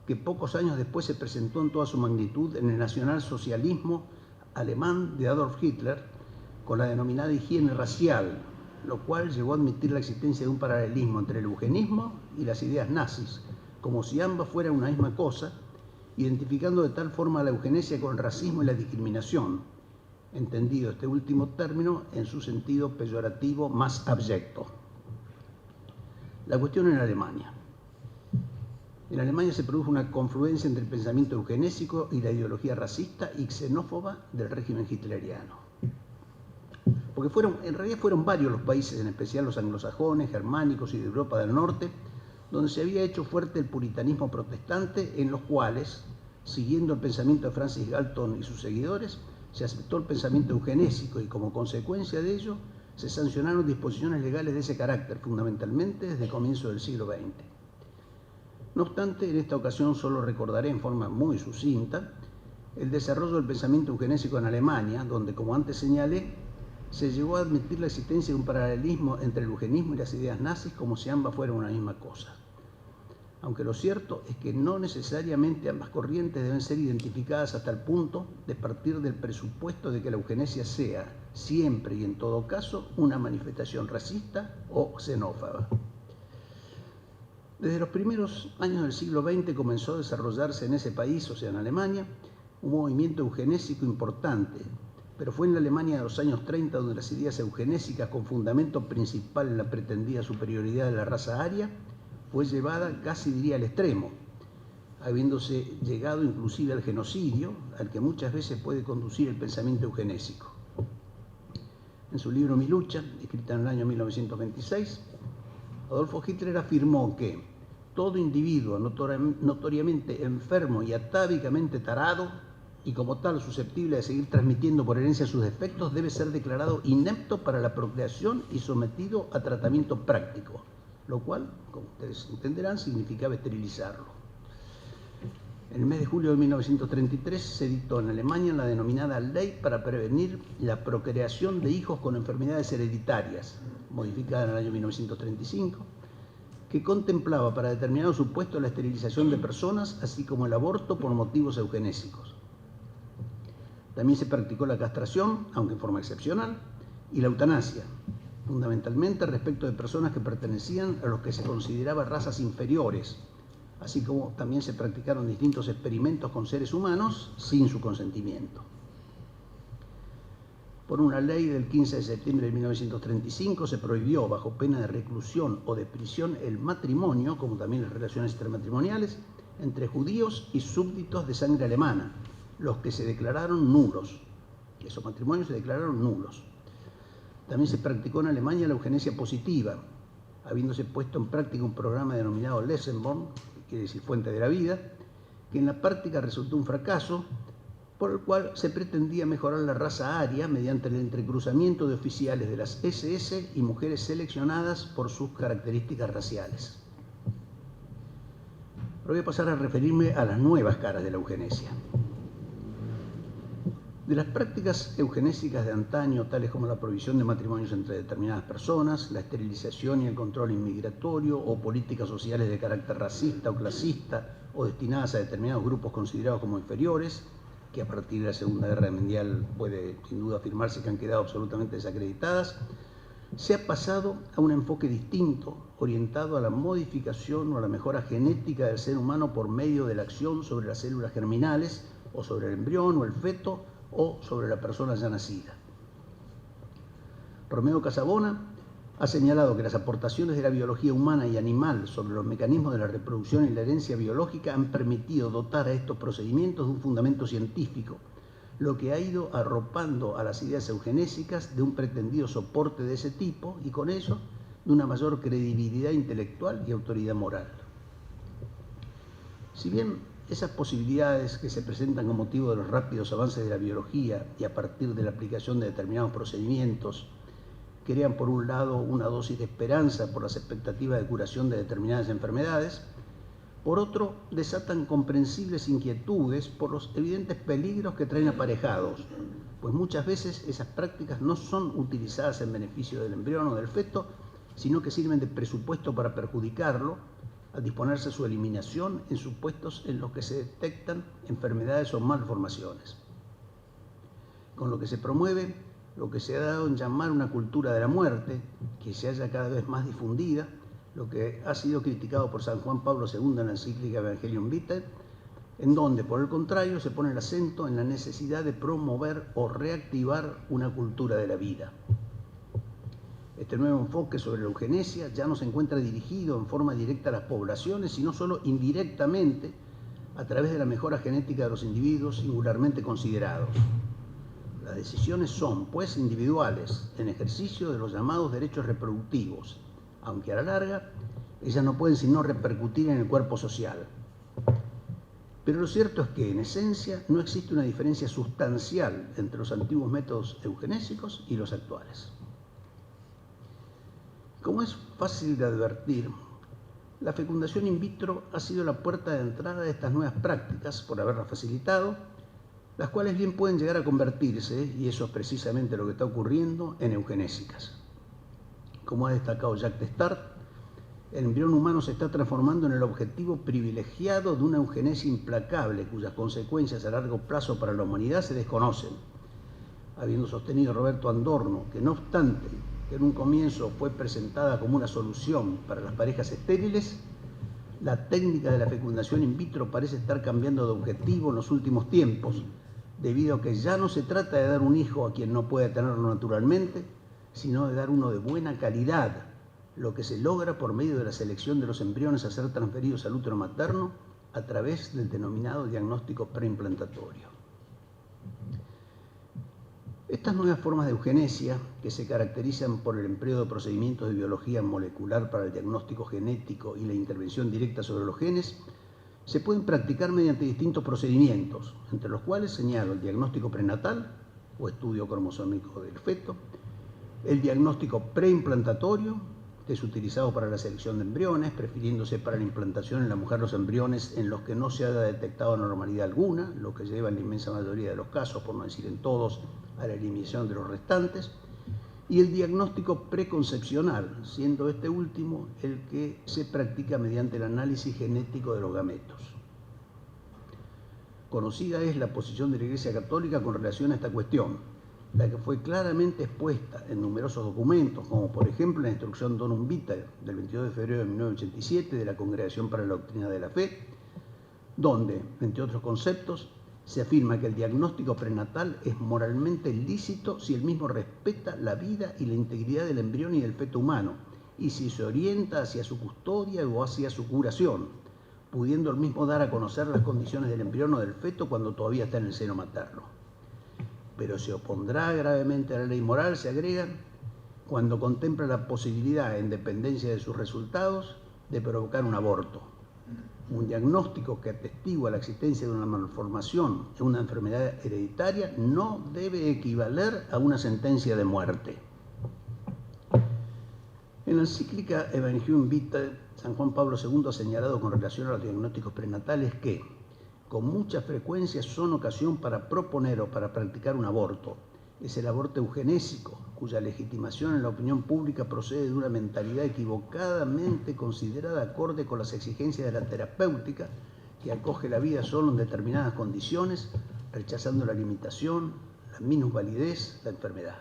que pocos años después se presentó en toda su magnitud en el nacionalsocialismo alemán de Adolf Hitler, con la denominada higiene racial, lo cual llevó a admitir la existencia de un paralelismo entre el eugenismo y las ideas nazis, como si ambas fueran una misma cosa, identificando de tal forma la eugenesia con el racismo y la discriminación, entendido este último término en su sentido peyorativo más abyecto. La cuestión en Alemania. En Alemania se produjo una confluencia entre el pensamiento eugenésico y la ideología racista y xenófoba del régimen hitleriano. Porque en realidad fueron varios los países, en especial los anglosajones, germánicos y de Europa del Norte, donde se había hecho fuerte el puritanismo protestante, en los cuales, siguiendo el pensamiento de Francis Galton y sus seguidores, se aceptó el pensamiento eugenésico y como consecuencia de ello se sancionaron disposiciones legales de ese carácter, fundamentalmente desde el comienzo del siglo XX. No obstante, en esta ocasión solo recordaré en forma muy sucinta el desarrollo del pensamiento eugenésico en Alemania, donde, como antes señalé, se llegó a admitir la existencia de un paralelismo entre el eugenismo y las ideas nazis como si ambas fueran una misma cosa. Aunque lo cierto es que no necesariamente ambas corrientes deben ser identificadas hasta el punto de partir del presupuesto de que la eugenesia sea, siempre y en todo caso, una manifestación racista o xenófoba. Desde los primeros años del siglo XX comenzó a desarrollarse en ese país, o sea, en Alemania, un movimiento eugenésico importante, pero fue en la Alemania de los años 30 donde las ideas eugenésicas, con fundamento principal en la pretendida superioridad de la raza aria, fue llevada casi diría al extremo, habiéndose llegado inclusive al genocidio, al que muchas veces puede conducir el pensamiento eugenésico. En su libro Mi lucha, escrita en el año 1926, Adolfo Hitler afirmó que todo individuo notoriamente enfermo y atávicamente tarado, y como tal susceptible de seguir transmitiendo por herencia sus defectos, debe ser declarado inepto para la procreación y sometido a tratamiento práctico, lo cual, como ustedes entenderán, significaba esterilizarlo. En el mes de julio de 1933 se dictó en Alemania la denominada Ley para prevenir la procreación de hijos con enfermedades hereditarias, modificada en el año 1935, que contemplaba para determinados supuestos la esterilización de personas, así como el aborto por motivos eugenésicos. También se practicó la castración, aunque en forma excepcional, y la eutanasia, fundamentalmente respecto de personas que pertenecían a los que se consideraba razas inferiores, así como también se practicaron distintos experimentos con seres humanos sin su consentimiento. Por una ley del 15 de septiembre de 1935 se prohibió, bajo pena de reclusión o de prisión, el matrimonio, como también las relaciones extramatrimoniales, entre judíos y súbditos de sangre alemana, los que se declararon nulos. Esos matrimonios se declararon nulos. También se practicó en Alemania la eugenesia positiva, habiéndose puesto en práctica un programa denominado Lebensborn, que quiere decir fuente de la vida, que en la práctica resultó un fracaso, por el cual se pretendía mejorar la raza aria mediante el entrecruzamiento de oficiales de las SS y mujeres seleccionadas por sus características raciales. Ahora voy a pasar a referirme a las nuevas caras de la eugenesia. De las prácticas eugenésicas de antaño, tales como la prohibición de matrimonios entre determinadas personas, la esterilización y el control inmigratorio, o políticas sociales de carácter racista o clasista, o destinadas a determinados grupos considerados como inferiores, que a partir de la Segunda Guerra Mundial puede sin duda afirmarse que han quedado absolutamente desacreditadas, se ha pasado a un enfoque distinto, orientado a la modificación o a la mejora genética del ser humano por medio de la acción sobre las células germinales, o sobre el embrión o el feto, o sobre la persona ya nacida. Romeo Casabona ha señalado que las aportaciones de la biología humana y animal sobre los mecanismos de la reproducción y la herencia biológica han permitido dotar a estos procedimientos de un fundamento científico, lo que ha ido arropando a las ideas eugenésicas de un pretendido soporte de ese tipo y con ello de una mayor credibilidad intelectual y autoridad moral. Si bien esas posibilidades que se presentan con motivo de los rápidos avances de la biología y a partir de la aplicación de determinados procedimientos crean por un lado una dosis de esperanza por las expectativas de curación de determinadas enfermedades, por otro desatan comprensibles inquietudes por los evidentes peligros que traen aparejados, pues muchas veces esas prácticas no son utilizadas en beneficio del embrión o del feto, sino que sirven de presupuesto para perjudicarlo, al disponerse su eliminación en supuestos en los que se detectan enfermedades o malformaciones. Con lo que se promueve lo que se ha dado en llamar una cultura de la muerte, que se halla cada vez más difundida, lo que ha sido criticado por San Juan Pablo II en la encíclica Evangelium Vitae, en donde, por el contrario, se pone el acento en la necesidad de promover o reactivar una cultura de la vida. Este nuevo enfoque sobre la eugenesia ya no se encuentra dirigido en forma directa a las poblaciones, sino solo indirectamente a través de la mejora genética de los individuos singularmente considerados. Las decisiones son, pues, individuales, en ejercicio de los llamados derechos reproductivos, aunque a la larga ellas no pueden sino repercutir en el cuerpo social. Pero lo cierto es que, en esencia, no existe una diferencia sustancial entre los antiguos métodos eugenésicos y los actuales. Como es fácil de advertir, la fecundación in vitro ha sido la puerta de entrada de estas nuevas prácticas por haberlas facilitado, las cuales bien pueden llegar a convertirse, y eso es precisamente lo que está ocurriendo, en eugenésicas. Como ha destacado Jacques Testart, el embrión humano se está transformando en el objetivo privilegiado de una eugenesia implacable, cuyas consecuencias a largo plazo para la humanidad se desconocen, habiendo sostenido Roberto Adorno que, no obstante que en un comienzo fue presentada como una solución para las parejas estériles, la técnica de la fecundación in vitro parece estar cambiando de objetivo en los últimos tiempos, debido a que ya no se trata de dar un hijo a quien no puede tenerlo naturalmente, sino de dar uno de buena calidad, lo que se logra por medio de la selección de los embriones a ser transferidos al útero materno a través del denominado diagnóstico preimplantatorio. Estas nuevas formas de eugenesia, que se caracterizan por el empleo de procedimientos de biología molecular para el diagnóstico genético y la intervención directa sobre los genes, se pueden practicar mediante distintos procedimientos, entre los cuales señalo el diagnóstico prenatal o estudio cromosómico del feto, el diagnóstico preimplantatorio, que es utilizado para la selección de embriones, prefiriéndose para la implantación en la mujer los embriones en los que no se haya detectado anormalidad alguna, lo que lleva en la inmensa mayoría de los casos, por no decir en todos, a la eliminación de los restantes, y el diagnóstico preconcepcional, siendo este último el que se practica mediante el análisis genético de los gametos. Conocida es la posición de la Iglesia Católica con relación a esta cuestión, la que fue claramente expuesta en numerosos documentos, como por ejemplo la Instrucción Donum Vitae del 22 de febrero de 1987 de la Congregación para la Doctrina de la Fe, donde, entre otros conceptos, se afirma que el diagnóstico prenatal es moralmente lícito si el mismo respeta la vida y la integridad del embrión y del feto humano, y si se orienta hacia su custodia o hacia su curación, pudiendo el mismo dar a conocer las condiciones del embrión o del feto cuando todavía está en el seno materno. Pero se opondrá gravemente a la ley moral, se agrega, cuando contempla la posibilidad, en dependencia de sus resultados, de provocar un aborto. Un diagnóstico que atestigua la existencia de una malformación en una enfermedad hereditaria no debe equivaler a una sentencia de muerte. En la encíclica Evangelium Vitae, San Juan Pablo II ha señalado con relación a los diagnósticos prenatales que con mucha frecuencia son ocasión para proponer o para practicar un aborto. Es el aborto eugenésico, cuya legitimación en la opinión pública procede de una mentalidad equivocadamente considerada acorde con las exigencias de la terapéutica, que acoge la vida solo en determinadas condiciones, rechazando la limitación, la minusvalidez, la enfermedad.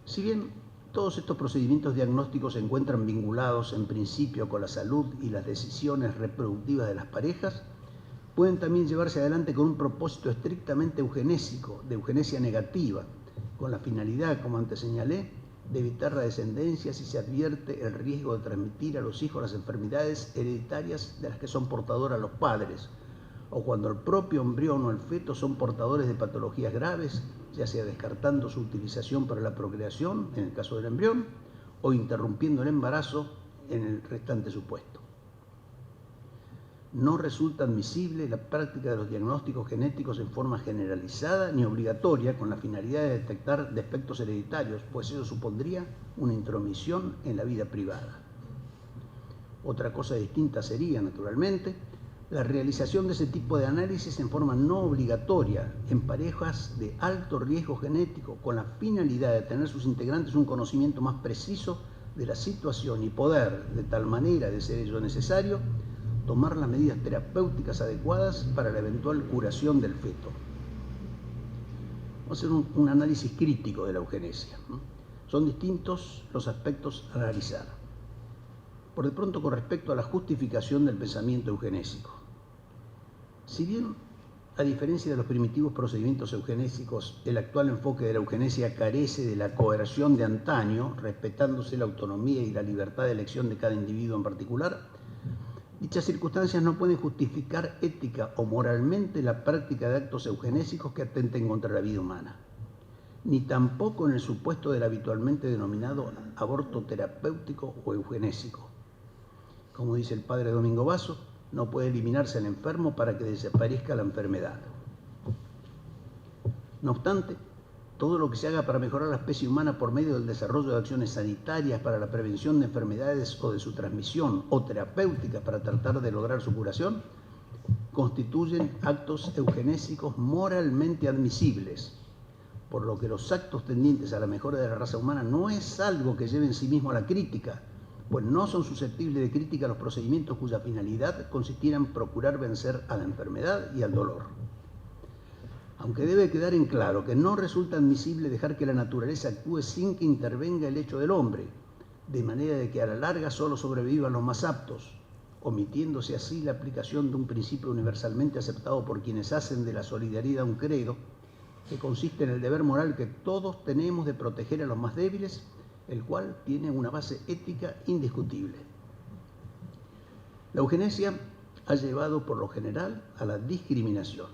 Si bien todos estos procedimientos diagnósticos se encuentran vinculados en principio con la salud y las decisiones reproductivas de las parejas, pueden también llevarse adelante con un propósito estrictamente eugenésico, de eugenesia negativa, con la finalidad, como antes señalé, de evitar la descendencia si se advierte el riesgo de transmitir a los hijos las enfermedades hereditarias de las que son portadoras los padres, o cuando el propio embrión o el feto son portadores de patologías graves, ya sea descartando su utilización para la procreación, en el caso del embrión, o interrumpiendo el embarazo en el restante supuesto. No resulta admisible la práctica de los diagnósticos genéticos en forma generalizada ni obligatoria con la finalidad de detectar defectos hereditarios, pues eso supondría una intromisión en la vida privada. Otra cosa distinta sería, naturalmente, la realización de ese tipo de análisis en forma no obligatoria en parejas de alto riesgo genético con la finalidad de tener sus integrantes un conocimiento más preciso de la situación y poder, de tal manera, de ser ello necesario, tomar las medidas terapéuticas adecuadas para la eventual curación del feto. Vamos a hacer un análisis crítico de la eugenesia. Son distintos los aspectos a analizar. Por de pronto, con respecto a la justificación del pensamiento eugenésico. Si bien, a diferencia de los primitivos procedimientos eugenésicos, el actual enfoque de la eugenesia carece de la coerción de antaño, respetándose la autonomía y la libertad de elección de cada individuo en particular, dichas circunstancias no pueden justificar ética o moralmente la práctica de actos eugenésicos que atenten contra la vida humana, ni tampoco en el supuesto del habitualmente denominado aborto terapéutico o eugenésico. Como dice el padre Domingo Basso, no puede eliminarse al enfermo para que desaparezca la enfermedad. No obstante, todo lo que se haga para mejorar la especie humana por medio del desarrollo de acciones sanitarias para la prevención de enfermedades o de su transmisión, o terapéuticas para tratar de lograr su curación, constituyen actos eugenésicos moralmente admisibles, por lo que los actos tendientes a la mejora de la raza humana no es algo que lleve en sí mismo a la crítica, pues no son susceptibles de crítica los procedimientos cuya finalidad consistiera en procurar vencer a la enfermedad y al dolor. Aunque debe quedar en claro que no resulta admisible dejar que la naturaleza actúe sin que intervenga el hecho del hombre, de manera de que a la larga solo sobrevivan los más aptos, omitiéndose así la aplicación de un principio universalmente aceptado por quienes hacen de la solidaridad un credo, que consiste en el deber moral que todos tenemos de proteger a los más débiles, el cual tiene una base ética indiscutible. La eugenesia ha llevado por lo general a la discriminación.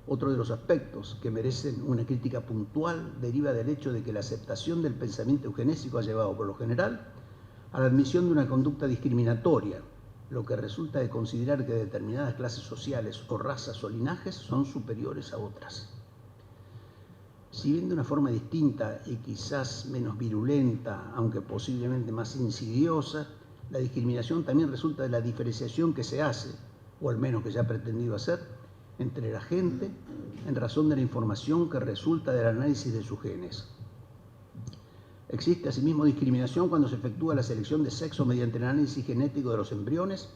Otro de los aspectos que merecen una crítica puntual deriva del hecho de que la aceptación del pensamiento eugenésico ha llevado por lo general a la admisión de una conducta discriminatoria, lo que resulta de considerar que determinadas clases sociales o razas o linajes son superiores a otras. Si bien de una forma distinta y quizás menos virulenta, aunque posiblemente más insidiosa, la discriminación también resulta de la diferenciación que se hace, o al menos que se ha pretendido hacer, entre la gente en razón de la información que resulta del análisis de sus genes. Existe asimismo discriminación cuando se efectúa la selección de sexo mediante el análisis genético de los embriones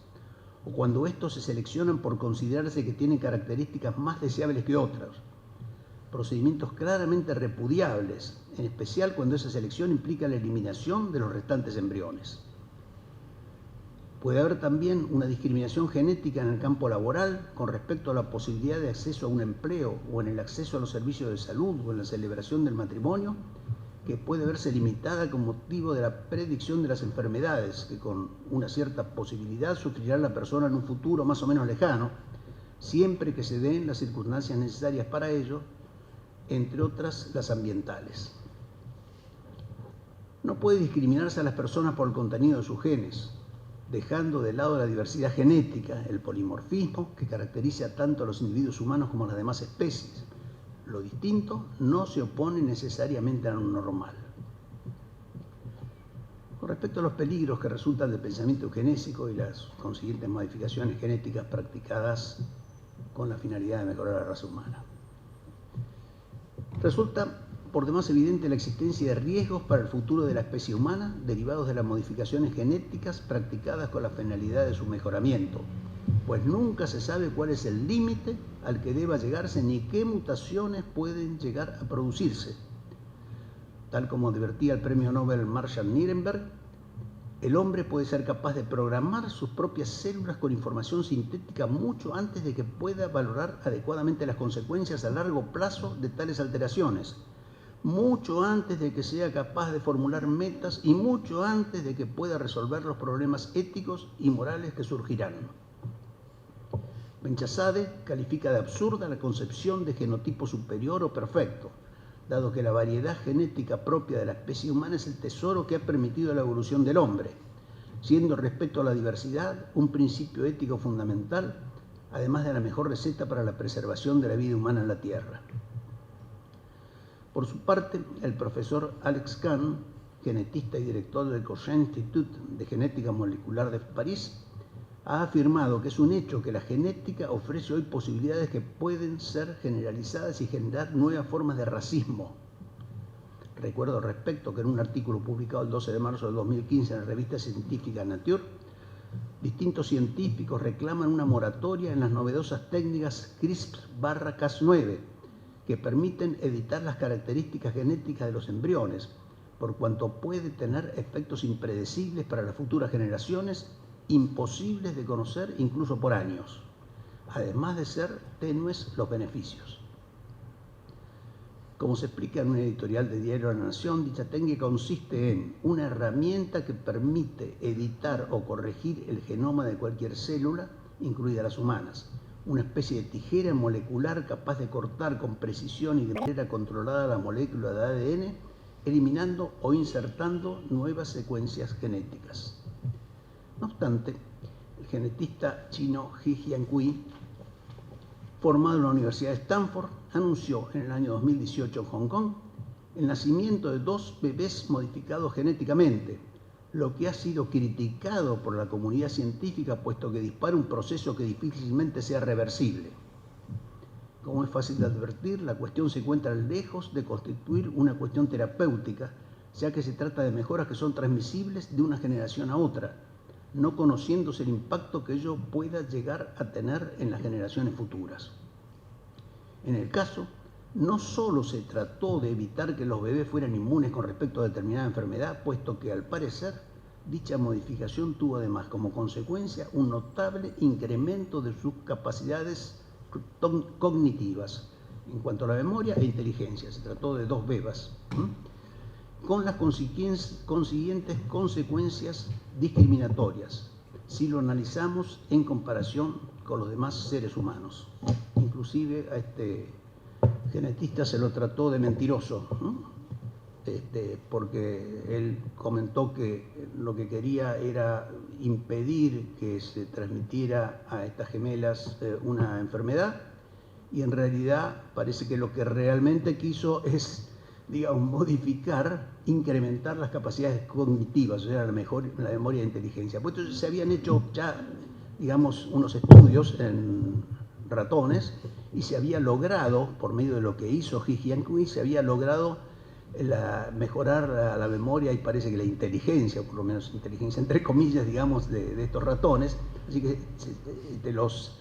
o cuando estos se seleccionan por considerarse que tienen características más deseables que otras. Procedimientos claramente repudiables, en especial cuando esa selección implica la eliminación de los restantes embriones. Puede haber también una discriminación genética en el campo laboral con respecto a la posibilidad de acceso a un empleo o en el acceso a los servicios de salud o en la celebración del matrimonio, que puede verse limitada con motivo de la predicción de las enfermedades que con una cierta posibilidad sufrirá la persona en un futuro más o menos lejano, siempre que se den las circunstancias necesarias para ello, entre otras las ambientales. No puede discriminarse a las personas por el contenido de sus genes, dejando de lado la diversidad genética, el polimorfismo que caracteriza tanto a los individuos humanos como a las demás especies. Lo distinto no se opone necesariamente a lo normal. Con respecto a los peligros que resultan del pensamiento eugenésico y las consiguientes modificaciones genéticas practicadas con la finalidad de mejorar la raza humana, resulta por demás evidente la existencia de riesgos para el futuro de la especie humana derivados de las modificaciones genéticas practicadas con la finalidad de su mejoramiento, pues nunca se sabe cuál es el límite al que deba llegarse ni qué mutaciones pueden llegar a producirse. Tal como advertía el premio Nobel Marshall Nirenberg, el hombre puede ser capaz de programar sus propias células con información sintética mucho antes de que pueda valorar adecuadamente las consecuencias a largo plazo de tales alteraciones, mucho antes de que sea capaz de formular metas y mucho antes de que pueda resolver los problemas éticos y morales que surgirán. Benchazade califica de absurda la concepción de genotipo superior o perfecto, dado que la variedad genética propia de la especie humana es el tesoro que ha permitido la evolución del hombre, siendo el respeto a la diversidad un principio ético fundamental, además de la mejor receta para la preservación de la vida humana en la Tierra. Por su parte, el profesor Alex Kahn, genetista y director del Cochrane Institute de Genética Molecular de París, ha afirmado que es un hecho que la genética ofrece hoy posibilidades que pueden ser generalizadas y generar nuevas formas de racismo. Recuerdo al respecto que en un artículo publicado el 12 de marzo de 2015 en la revista científica Nature, distintos científicos reclaman una moratoria en las novedosas técnicas CRISPR/Cas9 que permiten editar las características genéticas de los embriones, por cuanto puede tener efectos impredecibles para las futuras generaciones, imposibles de conocer incluso por años, además de ser tenues los beneficios. Como se explica en un editorial de Diario La Nación, dicha técnica consiste en una herramienta que permite editar o corregir el genoma de cualquier célula, incluidas las humanas, una especie de tijera molecular capaz de cortar con precisión y de manera controlada la molécula de ADN, eliminando o insertando nuevas secuencias genéticas. No obstante, el genetista chino He Jiankui, formado en la Universidad de Stanford, anunció en el año 2018 en Hong Kong el nacimiento de 2 bebés modificados genéticamente, lo que ha sido criticado por la comunidad científica puesto que dispara un proceso que difícilmente sea reversible. Como es fácil de advertir, la cuestión se encuentra lejos de constituir una cuestión terapéutica, ya que se trata de mejoras que son transmisibles de una generación a otra, no conociéndose el impacto que ello pueda llegar a tener en las generaciones futuras. En el caso, no solo se trató de evitar que los bebés fueran inmunes con respecto a determinada enfermedad, puesto que al parecer dicha modificación tuvo además como consecuencia un notable incremento de sus capacidades cognitivas en cuanto a la memoria e inteligencia. Se trató de 2 bebés, con las consiguientes consecuencias discriminatorias, si lo analizamos en comparación con los demás seres humanos. Inclusive a este genetista se lo trató de mentiroso, porque él comentó que lo que quería era impedir que se transmitiera a estas gemelas una enfermedad, y en realidad parece que lo que realmente quiso es, digamos, modificar, incrementar las capacidades cognitivas, o sea, la memoria e inteligencia. Pues entonces se habían hecho ya, digamos, unos estudios en ratones y se había logrado, por medio de lo que hizo He Jiankui, se había logrado mejorar la memoria y parece que la inteligencia, o por lo menos inteligencia entre comillas, digamos, de estos ratones. Así que de los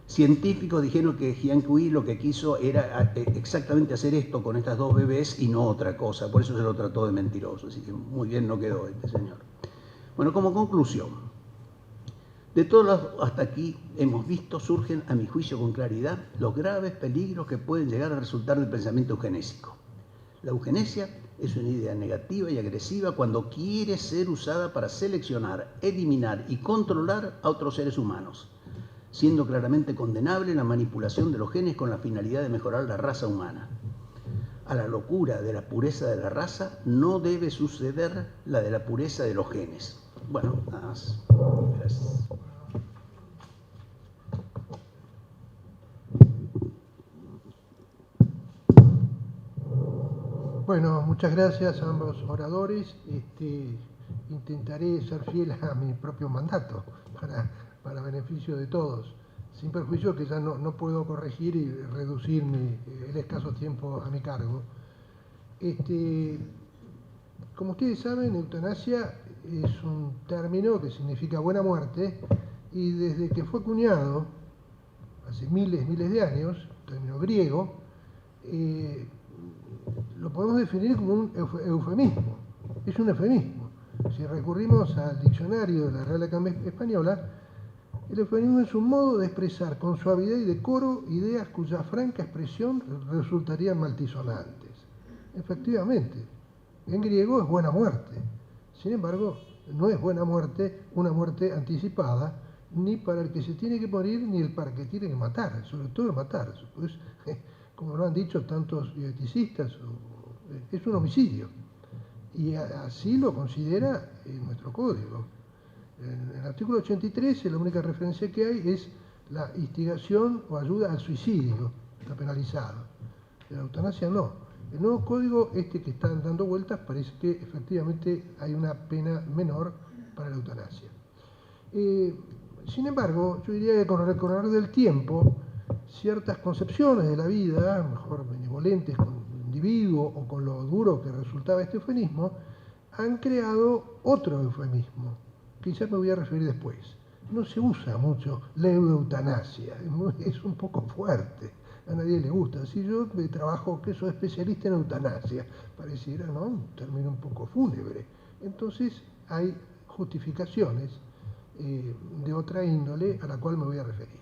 científicos dijeron que Jiankui lo que quiso era exactamente hacer esto con estas 2 bebés y no otra cosa, por eso se lo trató de mentiroso, así que muy bien no quedó este señor. Bueno, como conclusión, de todos hasta aquí hemos visto, surgen a mi juicio con claridad los graves peligros que pueden llegar a resultar del pensamiento eugenésico. La eugenesia es una idea negativa y agresiva cuando quiere ser usada para seleccionar, eliminar y controlar a otros seres humanos, siendo claramente condenable la manipulación de los genes con la finalidad de mejorar la raza humana. A la locura de la pureza de la raza no debe suceder la de la pureza de los genes. Bueno, nada más. Gracias. Bueno, muchas gracias a ambos oradores. Intentaré ser fiel a mi propio mandato para beneficio de todos, sin perjuicio que ya no puedo corregir y reducir el escaso tiempo a mi cargo. Como ustedes saben, eutanasia es un término que significa buena muerte, y desde que fue acuñado, hace miles de años, término griego, lo podemos definir como un eufemismo. Es un eufemismo. Si recurrimos al diccionario de la Real Academia Española, el eufemismo es un modo de expresar con suavidad y decoro ideas cuya franca expresión resultarían maltisonantes. Efectivamente, en griego es buena muerte. Sin embargo, no es buena muerte una muerte anticipada, ni para el que se tiene que morir, ni el para el que tiene que matar, sobre todo el matar. Pues, como lo han dicho tantos bioeticistas, es un homicidio. Y así lo considera nuestro código. En el artículo 83, la única referencia que hay es la instigación o ayuda al suicidio, está penalizado. La eutanasia no. El nuevo código, que están dando vueltas, parece que efectivamente hay una pena menor para la eutanasia. Sin embargo, yo diría que con el recorrer del tiempo, ciertas concepciones de la vida, mejor benevolentes con el individuo o con lo duro que resultaba este eufemismo, han creado otro eufemismo, que ya me voy a referir después. No se usa mucho la eutanasia, es un poco fuerte, a nadie le gusta. Si yo trabajo, que soy especialista en eutanasia, pareciera, ¿no?, un término un poco fúnebre. Entonces hay justificaciones de otra índole a la cual me voy a referir.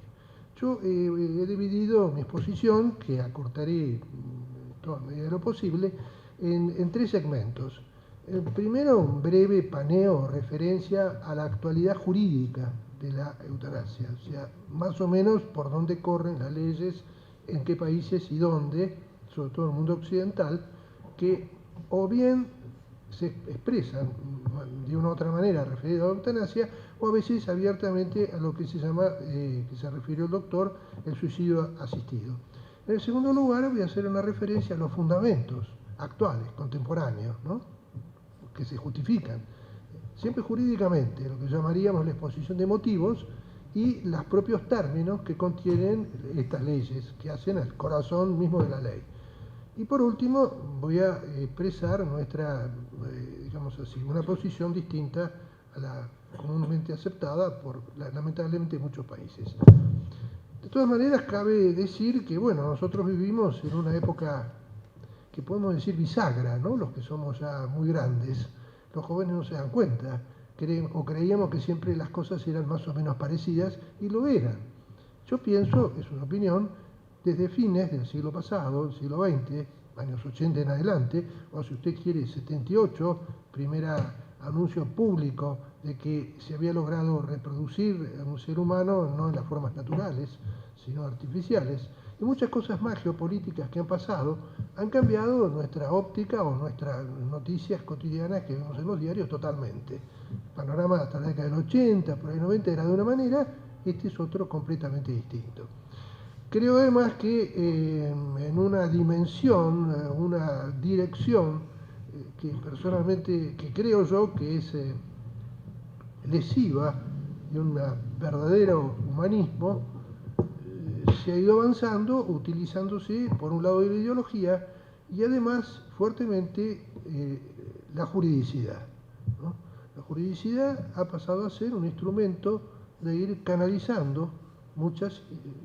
Yo he dividido mi exposición, que acortaré toda medida de lo posible, en tres segmentos. El primero, un breve paneo o referencia a la actualidad jurídica de la eutanasia, o sea, más o menos por dónde corren las leyes, en qué países y dónde, sobre todo en el mundo occidental, que o bien se expresan de una u otra manera referido a la eutanasia, o a veces abiertamente a lo que se llama, que se refirió el doctor, el suicidio asistido. En el segundo lugar, voy a hacer una referencia a los fundamentos actuales, contemporáneos, ¿no?, que se justifican, siempre jurídicamente, lo que llamaríamos la exposición de motivos y los propios términos que contienen estas leyes, que hacen el corazón mismo de la ley. Y por último, voy a expresar nuestra, digamos así, una posición distinta a la comúnmente aceptada por, lamentablemente, muchos países. De todas maneras, cabe decir que, bueno, nosotros vivimos en una época que podemos decir bisagra, ¿no? Los que somos ya muy grandes, los jóvenes no se dan cuenta, creíamos que siempre las cosas eran más o menos parecidas, y lo eran. Yo pienso, es una opinión, desde fines del siglo pasado, el siglo XX, años 80 en adelante, o si usted quiere 78, primer anuncio público de que se había logrado reproducir a un ser humano no en las formas naturales, sino artificiales, y muchas cosas más geopolíticas que han pasado han cambiado nuestra óptica o nuestras noticias cotidianas que vemos en los diarios totalmente. El panorama hasta la década del 80, por ahí 90 era de una manera, este es otro completamente distinto. Creo además que en una dimensión, una dirección que personalmente, que creo yo que es lesiva de un verdadero humanismo, se ha ido avanzando utilizándose por un lado de la ideología y además fuertemente la juridicidad, ¿no? La juridicidad ha pasado a ser un instrumento de ir canalizando muchas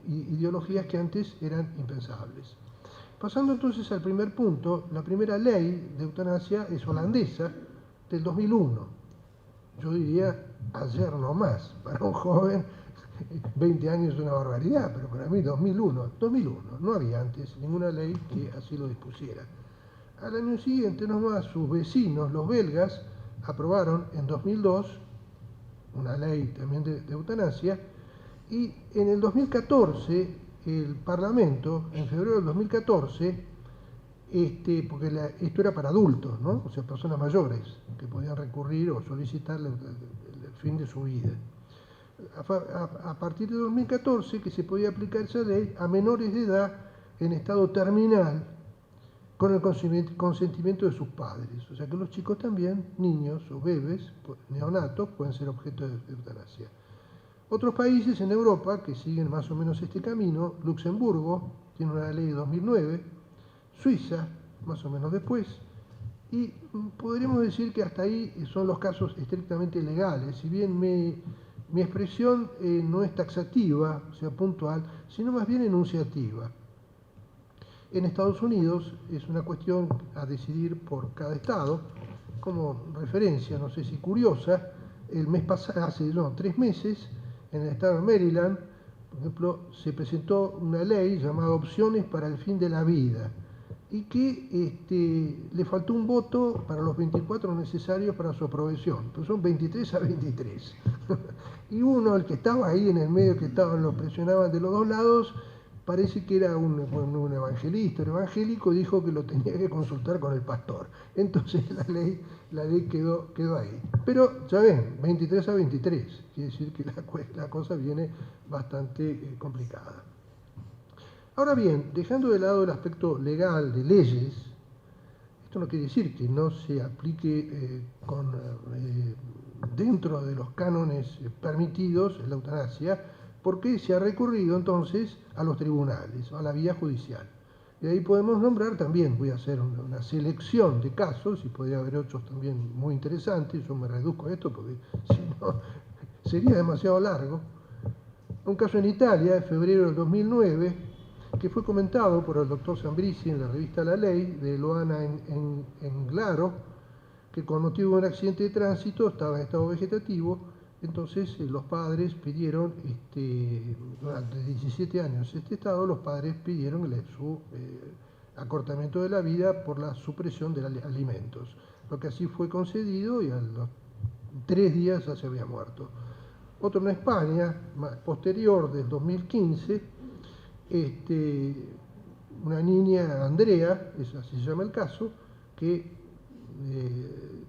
ideologías que antes eran impensables. Pasando entonces al primer punto, la primera ley de eutanasia es holandesa, del 2001. Yo diría ayer no más, para un joven 20 años es una barbaridad, pero para mí 2001, no había antes ninguna ley que así lo dispusiera. Al año siguiente nomás, sus vecinos, los belgas, aprobaron en 2002 una ley también de eutanasia, y en el 2014 el Parlamento, en febrero del 2014, porque esto era para adultos, ¿no? O sea, personas mayores que podían recurrir o solicitar el fin de su vida. A partir de 2014 que se podía aplicar esa ley a menores de edad en estado terminal con el consentimiento de sus padres. O sea que los chicos también, niños o bebés, neonatos, pueden ser objeto de eutanasia. Otros países en Europa que siguen más o menos este camino, Luxemburgo tiene una ley de 2009, Suiza, más o menos después, y podríamos decir que hasta ahí son los casos estrictamente legales, si bien mi expresión no es taxativa, o sea, puntual, sino más bien enunciativa. En Estados Unidos es una cuestión a decidir por cada estado. Como referencia, no sé si curiosa, el mes pasado, hace 3 meses, en el estado de Maryland, por ejemplo, se presentó una ley llamada Opciones para el Fin de la Vida, y que le faltó un voto para los 24 necesarios para su aprobación, pues son 23 a 23. Y uno, el que estaba ahí en el medio, que lo presionaban de los dos lados, parece que era un evangelista, un evangélico, dijo que lo tenía que consultar con el pastor. Entonces la ley quedó ahí. Pero, ya ven, 23 a 23, quiere decir que la cosa viene bastante complicada. Ahora bien, dejando de lado el aspecto legal de leyes, esto no quiere decir que no se aplique dentro de los cánones permitidos la eutanasia, porque se ha recurrido entonces a los tribunales, a la vía judicial. Y ahí podemos nombrar también, voy a hacer una selección de casos, y podría haber otros también muy interesantes, yo me reduzco a esto porque si no sería demasiado largo. Un caso en Italia, en febrero del 2009, que fue comentado por el doctor Zambrisi en la revista La Ley, de Luana Englaro, que con motivo de un accidente de tránsito estaba en estado vegetativo. Entonces los padres pidieron, durante 17 años este estado, los padres pidieron su acortamiento de la vida por la supresión de alimentos. Lo que así fue concedido y a los 3 días ya se había muerto. Otro en España, posterior del 2015, una niña, Andrea, así se llama el caso, que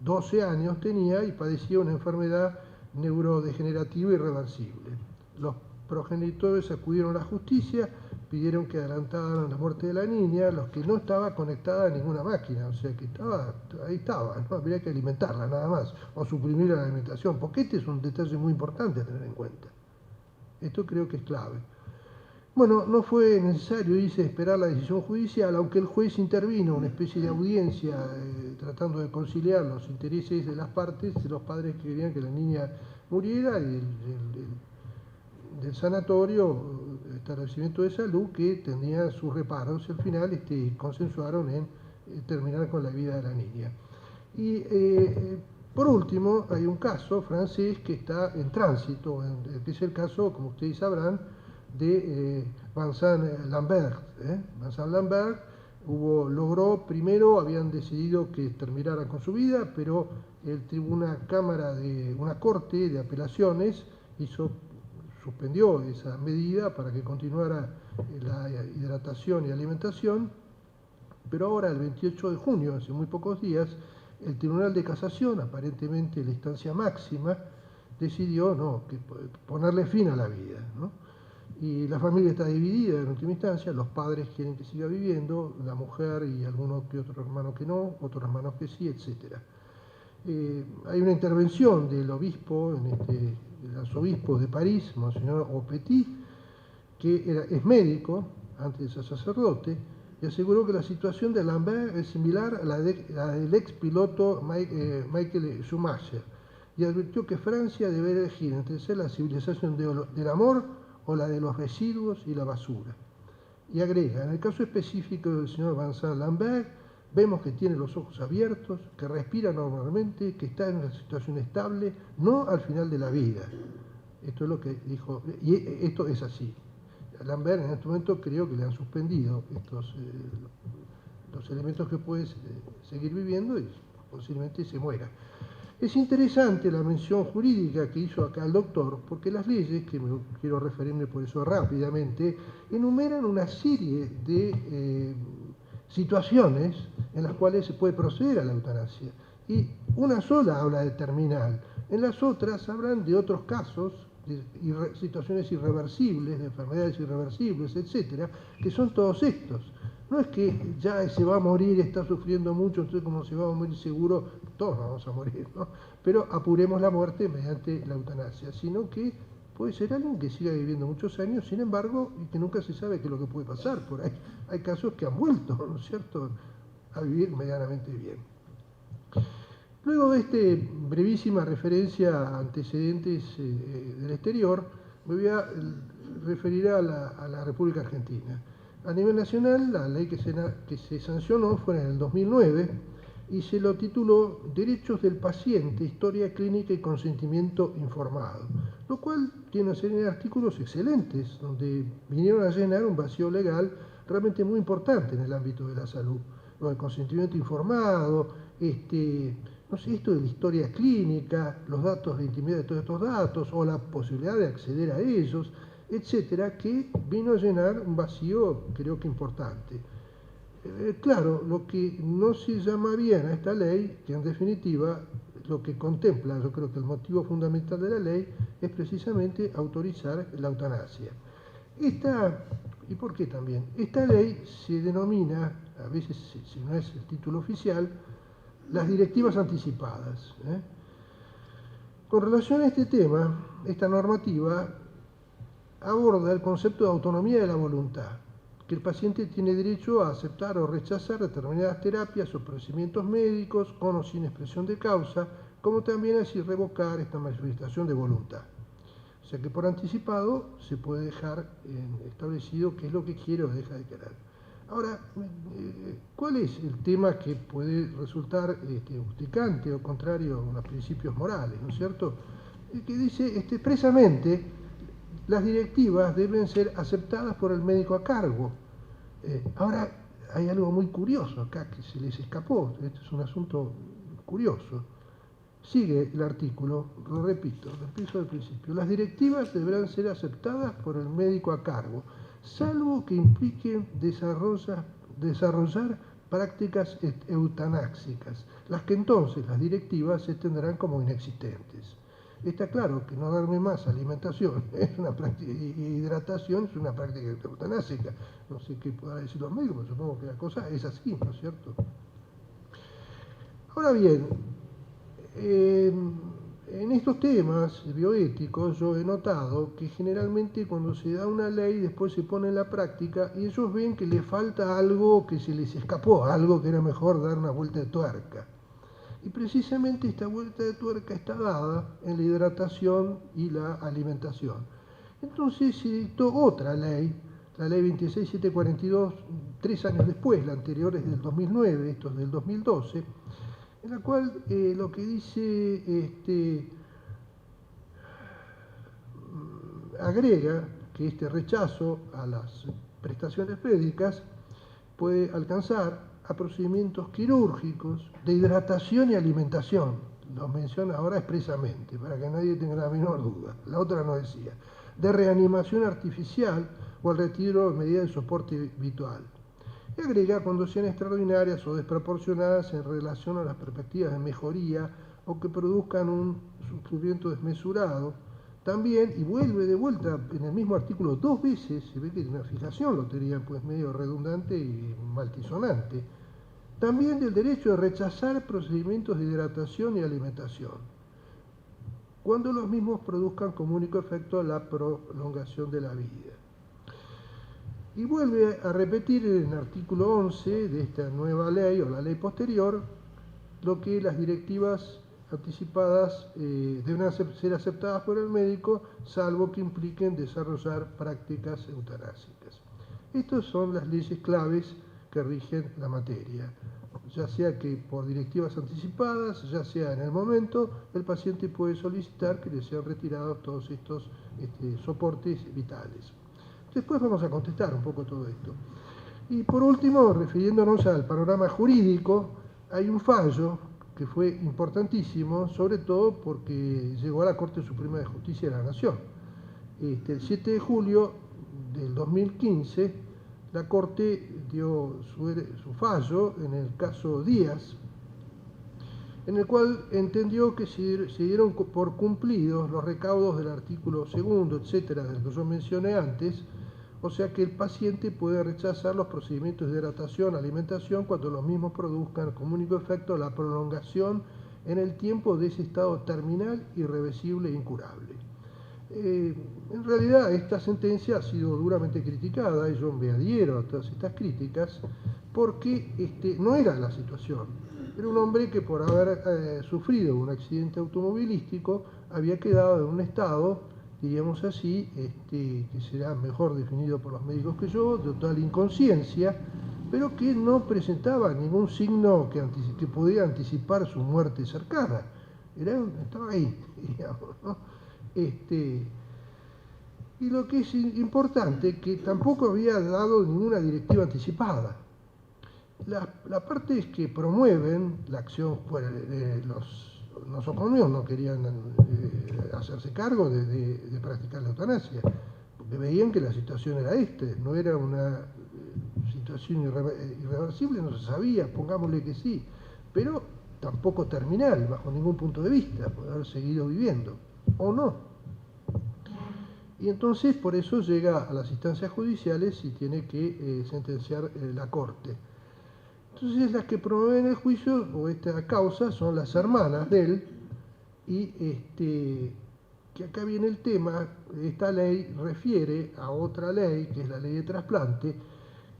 12 años tenía y padecía una enfermedad neurodegenerativa irreversible. Los progenitores acudieron a la justicia, pidieron que adelantaran la muerte de la niña, los que no estaba conectada a ninguna máquina, o sea que ahí estaba, ¿no? Habría que alimentarla nada más, o suprimir la alimentación, porque este es un detalle muy importante a tener en cuenta. Esto creo que es clave. Bueno, no fue necesario, dice, esperar la decisión judicial, aunque el juez intervino, una especie de audiencia, tratando de conciliar los intereses de las partes, de los padres que querían que la niña muriera, y del sanatorio, establecimiento de salud, que tenía sus reparos. Al final consensuaron en terminar con la vida de la niña. Y por último, hay un caso francés que está en tránsito, que es el caso, como ustedes sabrán, de Vincent Lambert. Vincent Lambert logró, primero habían decidido que terminara con su vida, pero una corte de apelaciones suspendió esa medida para que continuara la hidratación y alimentación, pero ahora, el 28 de junio, hace muy pocos días, el Tribunal de Casación, aparentemente la instancia máxima, decidió ponerle fin a la vida, ¿no? Y la familia está dividida en última instancia, los padres quieren que siga viviendo, la mujer y algunos que otros hermanos que no, otros hermanos que sí, etc. Hay una intervención del obispo, el arzobispo de París, Monseñor Aupetit, que es médico, antes de ser sacerdote, y aseguró que la situación de Lambert es similar a la del ex piloto Michael Schumacher, y advirtió que Francia debe elegir entre ser la civilización del amor o la de los residuos y la basura. Y agrega, en el caso específico del señor Vincent Lambert, vemos que tiene los ojos abiertos, que respira normalmente, que está en una situación estable, no al final de la vida. Esto es lo que dijo, y esto es así. A Lambert en este momento creo que le han suspendido los elementos que puede seguir viviendo y posiblemente se muera. Es interesante la mención jurídica que hizo acá el doctor, porque las leyes, que quiero referirme por eso rápidamente, enumeran una serie de situaciones en las cuales se puede proceder a la eutanasia. Y una sola habla de terminal, en las otras hablan de otros casos, de situaciones irreversibles, de enfermedades irreversibles, etcétera, que son todos estos. No es que ya se va a morir, está sufriendo mucho, entonces como se va a morir seguro, todos vamos a morir, ¿no? Pero apuremos la muerte mediante la eutanasia, sino que puede ser alguien que siga viviendo muchos años, sin embargo, y que nunca se sabe qué es lo que puede pasar por ahí. Hay casos que han vuelto, ¿no es cierto?, a vivir medianamente bien. Luego de esta brevísima referencia a antecedentes del exterior, me voy a referir a la República Argentina. A nivel nacional, la ley que se sancionó fue en el 2009 y se lo tituló Derechos del Paciente, Historia Clínica y Consentimiento Informado, lo cual tiene una serie de artículos excelentes, donde vinieron a llenar un vacío legal realmente muy importante en el ámbito de la salud. El consentimiento informado, no sé, esto de la historia clínica, los datos de intimidad de todos estos datos, o la posibilidad de acceder a ellos, etcétera, que vino a llenar un vacío, creo que importante. Claro, lo que no se llama bien a esta ley, que en definitiva lo que contempla, yo creo que el motivo fundamental de la ley, es precisamente autorizar la eutanasia. ¿Y por qué también? Esta ley se denomina, a veces si no es el título oficial, las directivas anticipadas. Con relación a este tema, esta normativa aborda el concepto de autonomía de la voluntad, que el paciente tiene derecho a aceptar o rechazar determinadas terapias o procedimientos médicos con o sin expresión de causa, como también así revocar esta manifestación de voluntad. O sea que por anticipado se puede dejar establecido qué es lo que quiere o deja de querer. Ahora, ¿cuál es el tema que puede resultar urticante o contrario a los principios morales, ¿no es cierto? Que dice expresamente las directivas deben ser aceptadas por el médico a cargo. Ahora, hay algo muy curioso acá que se les escapó, este es un asunto curioso. Sigue el artículo, lo repito, empiezo del principio. Las directivas deberán ser aceptadas por el médico a cargo, salvo que impliquen desarrollar prácticas eutanáxicas, las que entonces las directivas se tendrán como inexistentes. Está claro que no darme más alimentación es una práctica, y hidratación es una práctica eutanásica. No sé qué podrán decir los médicos, pero supongo que la cosa es así, ¿no es cierto? Ahora bien, en estos temas bioéticos yo he notado que generalmente cuando se da una ley después se pone en la práctica y ellos ven que le falta algo que se les escapó, algo que era mejor dar una vuelta de tuerca. Y precisamente esta vuelta de tuerca está dada en la hidratación y la alimentación. Entonces se dictó otra ley, la ley 26742, 3 años después, la anterior es del 2009, esto es del 2012, en la cual lo que dice agrega que este rechazo a las prestaciones médicas puede alcanzar a procedimientos quirúrgicos de hidratación y alimentación. Los menciona ahora expresamente, para que nadie tenga la menor duda. La otra no decía. De reanimación artificial o el retiro de medidas de soporte vital. Y agrega cuando sean extraordinarias o desproporcionadas en relación a las perspectivas de mejoría o que produzcan un sufrimiento desmesurado. También, y vuelve de vuelta en el mismo artículo 2 veces, se ve que una fijación lo tenía pues medio redundante y maltisonante. También del derecho de rechazar procedimientos de hidratación y alimentación, cuando los mismos produzcan como único efecto la prolongación de la vida. Y vuelve a repetir en el artículo 11 de esta nueva ley o la ley posterior, lo que las directivas anticipadas deben ser aceptadas por el médico, salvo que impliquen desarrollar prácticas eutanásicas. Estas son las leyes claves que rigen la materia, ya sea que por directivas anticipadas, ya sea en el momento, el paciente puede solicitar que le sean retirados todos estos soportes vitales. Después vamos a contestar un poco todo esto. Y por último, refiriéndonos al panorama jurídico, hay un fallo que fue importantísimo, sobre todo porque llegó a la Corte Suprema de Justicia de la Nación. El 7 de julio del 2015 la Corte dio su fallo en el caso Díaz, en el cual entendió que se dieron por cumplidos los recaudos del artículo 2, etcétera, del que yo mencioné antes, o sea que el paciente puede rechazar los procedimientos de hidratación, alimentación, cuando los mismos produzcan como único efecto la prolongación en el tiempo de ese estado terminal, irreversible e incurable. En realidad esta sentencia ha sido duramente criticada y yo me adhiero a todas estas críticas porque no era la situación. Era un hombre que por haber sufrido un accidente automovilístico había quedado en un estado, diríamos así, que será mejor definido por los médicos que yo, de total inconsciencia, pero que no presentaba ningún signo que podía anticipar su muerte cercana. Estaba ahí, digamos, ¿no? Y lo que es importante, que tampoco había dado ninguna directiva anticipada. Las partes que promueven la acción, los nosocomios no querían hacerse cargo de practicar la eutanasia, porque veían que la situación era no era una situación irreversible, no se sabía, pongámosle que sí, pero tampoco terminal, bajo ningún punto de vista, puede haber seguido viviendo, o no. Y entonces por eso llega a las instancias judiciales y tiene que sentenciar la Corte. Entonces las que promueven el juicio o esta causa son las hermanas de él, y que acá viene el tema. Esta ley refiere a otra ley, que es la ley de trasplante,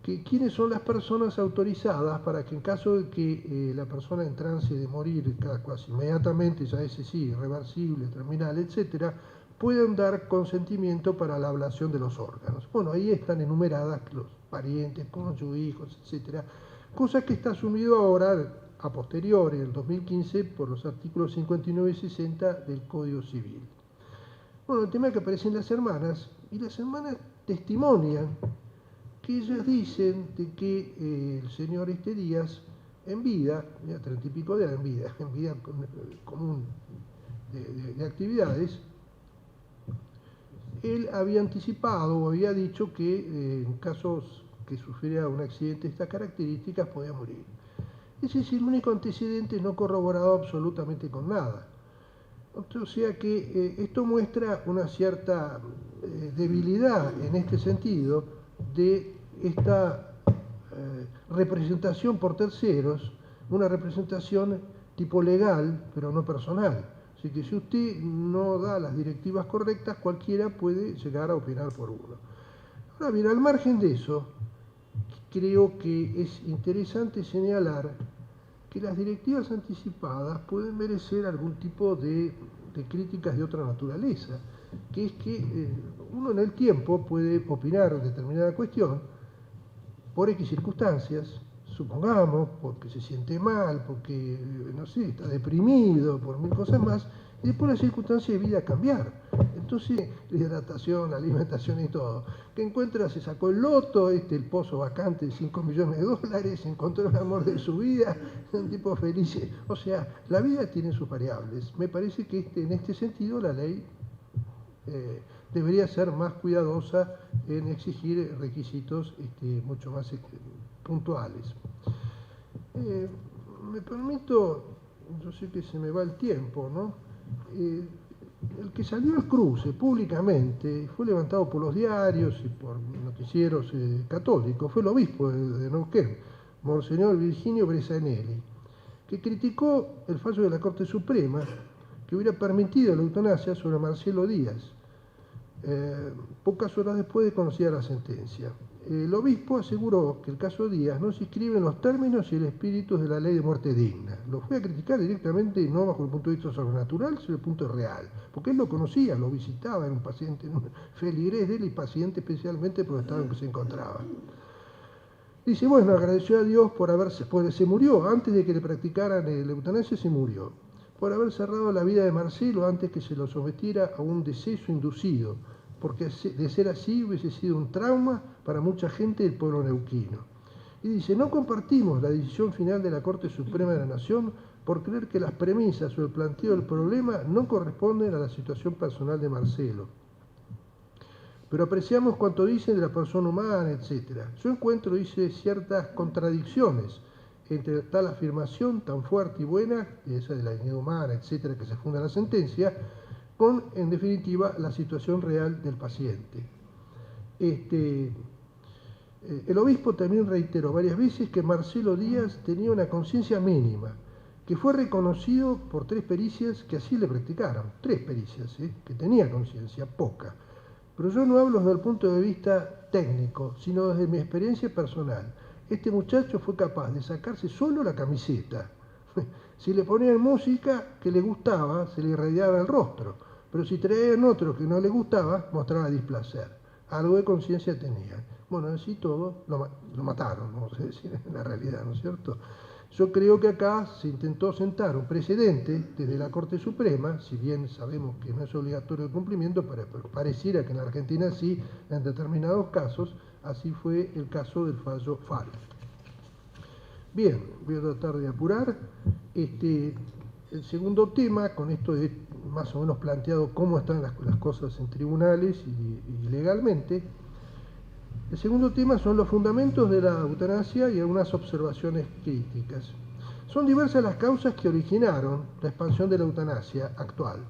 que quiénes son las personas autorizadas para que en caso de que la persona en trance de morir casi inmediatamente, ya ese sí, irreversible, terminal, etcétera, puedan dar consentimiento para la ablación de los órganos. Bueno, ahí están enumeradas los parientes, cónyuges, hijos, etcétera, cosa que está asumido ahora, a posteriori, en el 2015, por los artículos 59 y 60 del Código Civil. Bueno, el tema es que aparecen las hermanas, y las hermanas testimonian que ellas dicen de que el señor Díaz, en vida, ya 30 y pico de años, en vida común de actividades, él había anticipado o había dicho que en casos que sufriera un accidente de estas características podía morir. Ese es el único antecedente no corroborado absolutamente con nada. O sea que esto muestra una cierta debilidad en este sentido de esta representación por terceros, una representación tipo legal, pero no personal. Así que si usted no da las directivas correctas, cualquiera puede llegar a opinar por uno. Ahora bien, al margen de eso, creo que es interesante señalar que las directivas anticipadas pueden merecer algún tipo de críticas de otra naturaleza, que es que uno en el tiempo puede opinar determinada cuestión por X circunstancias, supongamos, porque se siente mal, porque, no sé, está deprimido, por mil cosas más, y después las circunstancias de vida cambiar. Entonces, la hidratación, la alimentación y todo, que encuentra, se sacó el loto, el pozo vacante de $5 millones, encontró el amor de su vida, un tipo feliz. O sea, la vida tiene sus variables. Me parece que en este sentido la ley debería ser más cuidadosa en exigir requisitos mucho más puntuales. Me permito, yo sé que se me va el tiempo, ¿no? El que salió al cruce públicamente, fue levantado por los diarios y por noticieros católicos, fue el obispo de Neuquén, Monseñor Virginio Bresanelli, que criticó el fallo de la Corte Suprema que hubiera permitido la eutanasia sobre Marcelo Díaz, pocas horas después de conocida la sentencia. El obispo aseguró que el caso Díaz no se inscribe en los términos y el espíritu de la ley de muerte digna. Lo fue a criticar directamente, no bajo el punto de vista sobrenatural, sino el punto real, porque él lo conocía, lo visitaba, era un paciente, un feligrés de él y paciente especialmente por el estado en que se encontraba. Dice, bueno, agradeció a Dios porque se murió, antes de que le practicaran la eutanasia se murió, por haber cerrado la vida de Marcelo antes que se lo sometiera a un deceso inducido, porque de ser así hubiese sido un trauma para mucha gente del pueblo neuquino. Y dice, no compartimos la decisión final de la Corte Suprema de la Nación por creer que las premisas o el planteo del problema no corresponden a la situación personal de Marcelo. pero apreciamos cuanto dicen de la persona humana, etc. Yo encuentro, dice, ciertas contradicciones entre tal afirmación tan fuerte y buena, esa de la dignidad humana, etcétera, que se funda en la sentencia, con, en definitiva, la situación real del paciente. El obispo también reiteró varias veces que Marcelo Díaz tenía una conciencia mínima, que fue reconocido por 3 pericias que así le practicaron, 3 pericias, que tenía conciencia, poca. Pero yo no hablo desde el punto de vista técnico, sino desde mi experiencia personal. Este muchacho fue capaz de sacarse solo la camiseta. Si le ponían música que le gustaba, se le irradiaba el rostro, pero si traían otro que no le gustaba, mostraba displacer. Algo de conciencia tenía. Bueno, así todo, lo mataron, vamos a decir, en la realidad, ¿no es cierto? Yo creo que acá se intentó sentar un precedente desde la Corte Suprema, si bien sabemos que no es obligatorio el cumplimiento, pero pareciera que en la Argentina sí, en determinados casos, así fue el caso del fallo FAL. Bien, voy a tratar de apurar. El segundo tema, con esto he más o menos planteado cómo están las cosas en tribunales y legalmente. El segundo tema son los fundamentos de la eutanasia y algunas observaciones críticas. Son diversas las causas que originaron la expansión de la eutanasia actual.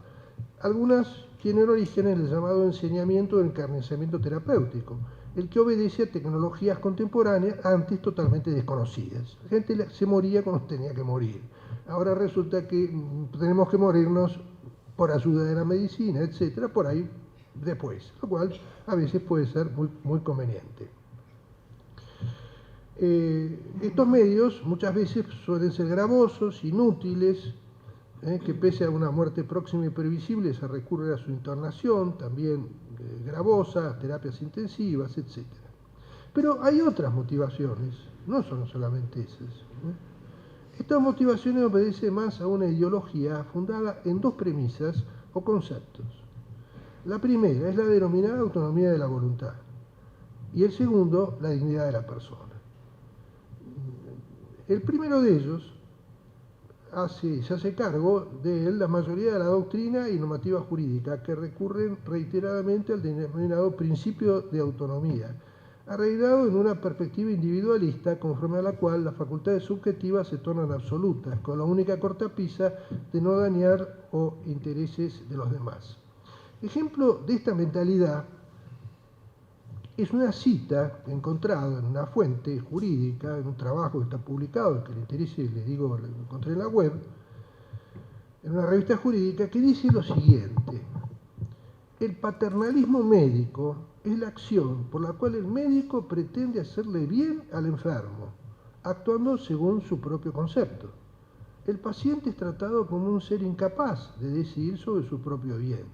Algunas tienen origen en el llamado enseñamiento del encarnizamiento terapéutico, el que obedece a tecnologías contemporáneas antes totalmente desconocidas. La gente se moría cuando tenía que morir. Ahora resulta que tenemos que morirnos por ayuda de la medicina, etcétera, por ahí después, lo cual a veces puede ser muy conveniente. Estos medios muchas veces suelen ser gravosos, inútiles, que pese a una muerte próxima y previsible se recurre a su internación, también gravosa, terapias intensivas, etc. Pero hay otras motivaciones, no son solamente esas. Estas motivaciones obedecen más a una ideología fundada en 2 premisas o conceptos. La primera es la denominada autonomía de la voluntad y el segundo, la dignidad de la persona. El primero de ellos se hace cargo de él la mayoría de la doctrina y normativa jurídica que recurren reiteradamente al denominado principio de autonomía, arraigado en una perspectiva individualista conforme a la cual las facultades subjetivas se tornan absolutas, con la única cortapisa de no dañar o intereses de los demás. Ejemplo de esta mentalidad es una cita encontrada en una fuente jurídica, en un trabajo que está publicado, el que le interese, les digo, lo encontré en la web, en una revista jurídica que dice lo siguiente: el paternalismo médico es la acción por la cual el médico pretende hacerle bien al enfermo, actuando según su propio concepto. El paciente es tratado como un ser incapaz de decidir sobre su propio bien.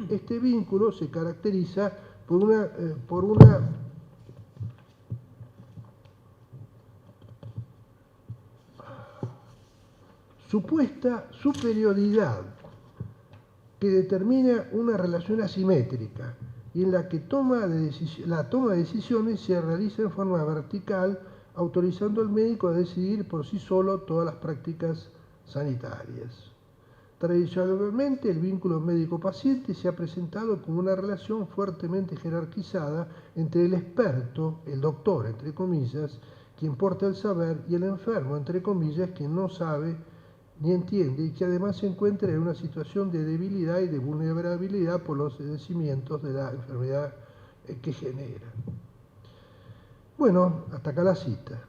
Este vínculo se caracteriza por una supuesta superioridad que determina una relación asimétrica y en la que la toma de decisiones se realiza en forma vertical, autorizando al médico a decidir por sí solo todas las prácticas sanitarias. Tradicionalmente, el vínculo médico-paciente se ha presentado como una relación fuertemente jerarquizada entre el experto, el doctor, entre comillas, quien porta el saber, y el enfermo, entre comillas, quien no sabe ni entiende y que además se encuentra en una situación de debilidad y de vulnerabilidad por los padecimientos de la enfermedad que genera. Bueno, hasta acá la cita.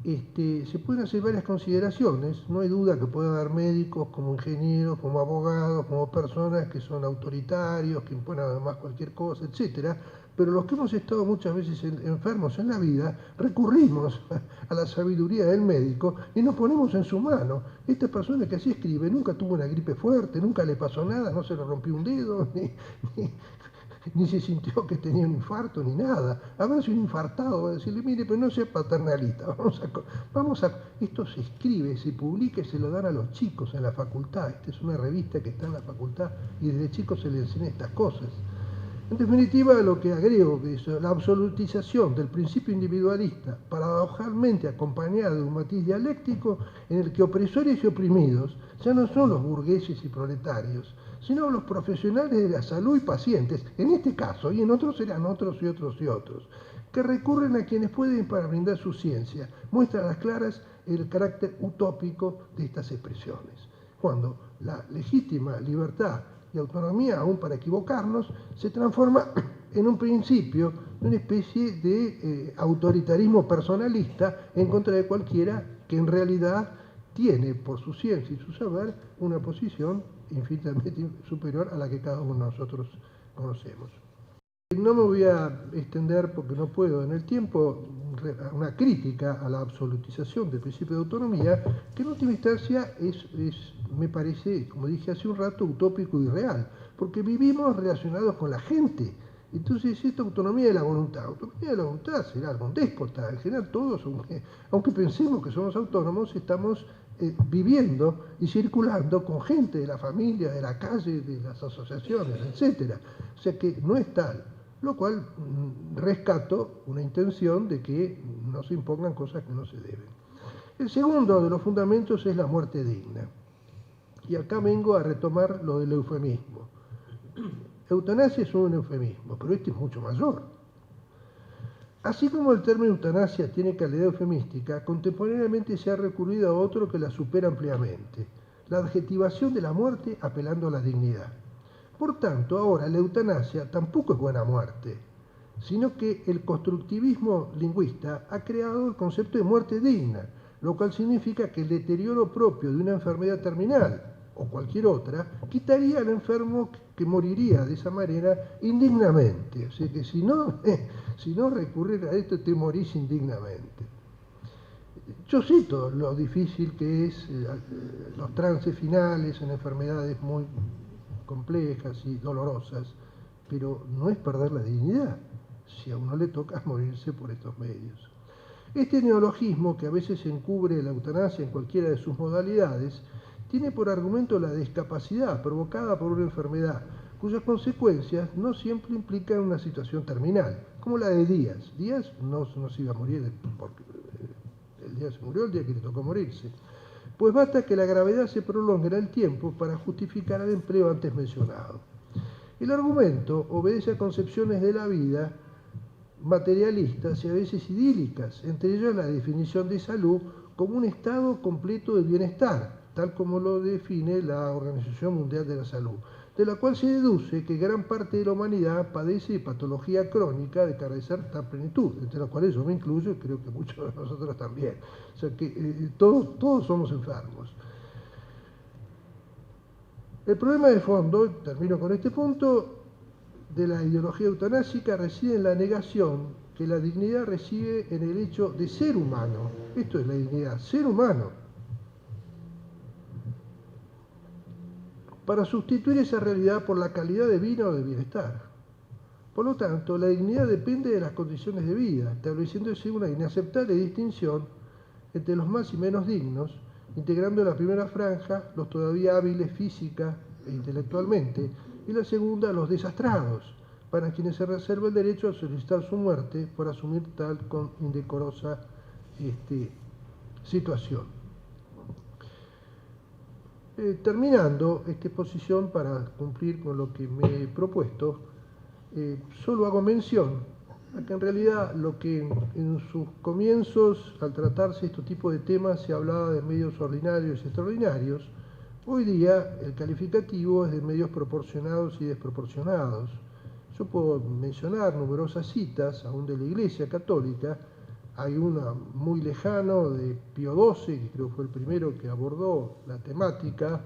Se pueden hacer varias consideraciones, no hay duda que puede haber médicos como ingenieros, como abogados, como personas que son autoritarios, que imponen además cualquier cosa, etcétera, pero los que hemos estado muchas veces enfermos en la vida, recurrimos a la sabiduría del médico y nos ponemos en su mano. Esta persona que así escribe nunca tuvo una gripe fuerte, nunca le pasó nada, no se le rompió un dedo, ni se sintió que tenía un infarto, ni nada. A ver si un infartado va a decirle, mire, pero no sea paternalista, esto se escribe, se publica y se lo dan a los chicos en la facultad. Esta es una revista que está en la facultad y desde chicos se les enseña estas cosas. En definitiva, lo que agrego que es la absolutización del principio individualista, paradojalmente acompañada de un matiz dialéctico en el que opresores y oprimidos ya no son los burgueses y proletarios, sino los profesionales de la salud y pacientes, en este caso, y en otros serán otros y otros y otros, que recurren a quienes pueden para brindar su ciencia, muestran a las claras el carácter utópico de estas expresiones, cuando la legítima libertad y autonomía, aún para equivocarnos, se transforma en un principio de una especie de autoritarismo personalista en contra de cualquiera que en realidad tiene, por su ciencia y su saber, una posición infinitamente superior a la que cada uno de nosotros conocemos. No me voy a extender, porque no puedo en el tiempo, una crítica a la absolutización del principio de autonomía, que en última instancia me parece, como dije hace un rato, utópico y real, porque vivimos relacionados con la gente. Entonces, esta autonomía de la voluntad será algún déspota. En general, todos, aunque pensemos que somos autónomos, estamos viviendo y circulando con gente de la familia, de la calle, de las asociaciones, etc. O sea que no es tal. Lo cual rescato una intención de que no se impongan cosas que no se deben. El segundo de los fundamentos es la muerte digna. Y acá vengo a retomar lo del eufemismo. Eutanasia es un eufemismo, pero este es mucho mayor. Así como el término eutanasia tiene calidad eufemística, contemporáneamente se ha recurrido a otro que la supera ampliamente, la adjetivación de la muerte apelando a la dignidad. Por tanto, ahora la eutanasia tampoco es buena muerte, sino que el constructivismo lingüista ha creado el concepto de muerte digna, lo cual significa que el deterioro propio de una enfermedad terminal o cualquier otra quitaría al enfermo que moriría de esa manera indignamente. O sea que si no recurrir a esto, te morís indignamente. Yo cito lo difícil que es los trances finales en enfermedades muy complejas y dolorosas, pero no es perder la dignidad si a uno le toca morirse por estos medios. Este neologismo, que a veces encubre la eutanasia en cualquiera de sus modalidades, tiene por argumento la discapacidad provocada por una enfermedad cuyas consecuencias no siempre implican una situación terminal, como la de Díaz. Díaz no se iba a morir porque el día se murió el día que le tocó morirse. Pues basta que la gravedad se prolongue en el tiempo para justificar el empleo antes mencionado. El argumento obedece a concepciones de la vida materialistas y a veces idílicas, entre ellas la definición de salud como un estado completo de bienestar, tal como lo define la Organización Mundial de la Salud, de la cual se deduce que gran parte de la humanidad padece de patología crónica de carecer tal plenitud, entre las cuales yo me incluyo y creo que muchos de nosotros también. O sea que todos somos enfermos. El problema de fondo, termino con este punto, de la ideología eutanásica reside en la negación que la dignidad reside en el hecho de ser humano. Esto es la dignidad, ser humano. Para sustituir esa realidad por la calidad de vida o de bienestar. Por lo tanto, la dignidad depende de las condiciones de vida, estableciéndose una inaceptable distinción entre los más y menos dignos, integrando en la primera franja los todavía hábiles física e intelectualmente, y la segunda los desastrados, para quienes se reserva el derecho a solicitar su muerte por asumir tal con indecorosa situación. Terminando esta exposición, para cumplir con lo que me he propuesto, solo hago mención a que en realidad lo que en sus comienzos, al tratarse este tipo de temas, se hablaba de medios ordinarios y extraordinarios, hoy día el calificativo es de medios proporcionados y desproporcionados. Yo puedo mencionar numerosas citas, aún de la Iglesia Católica. Hay una muy lejano de Pío XII, que creo fue el primero que abordó la temática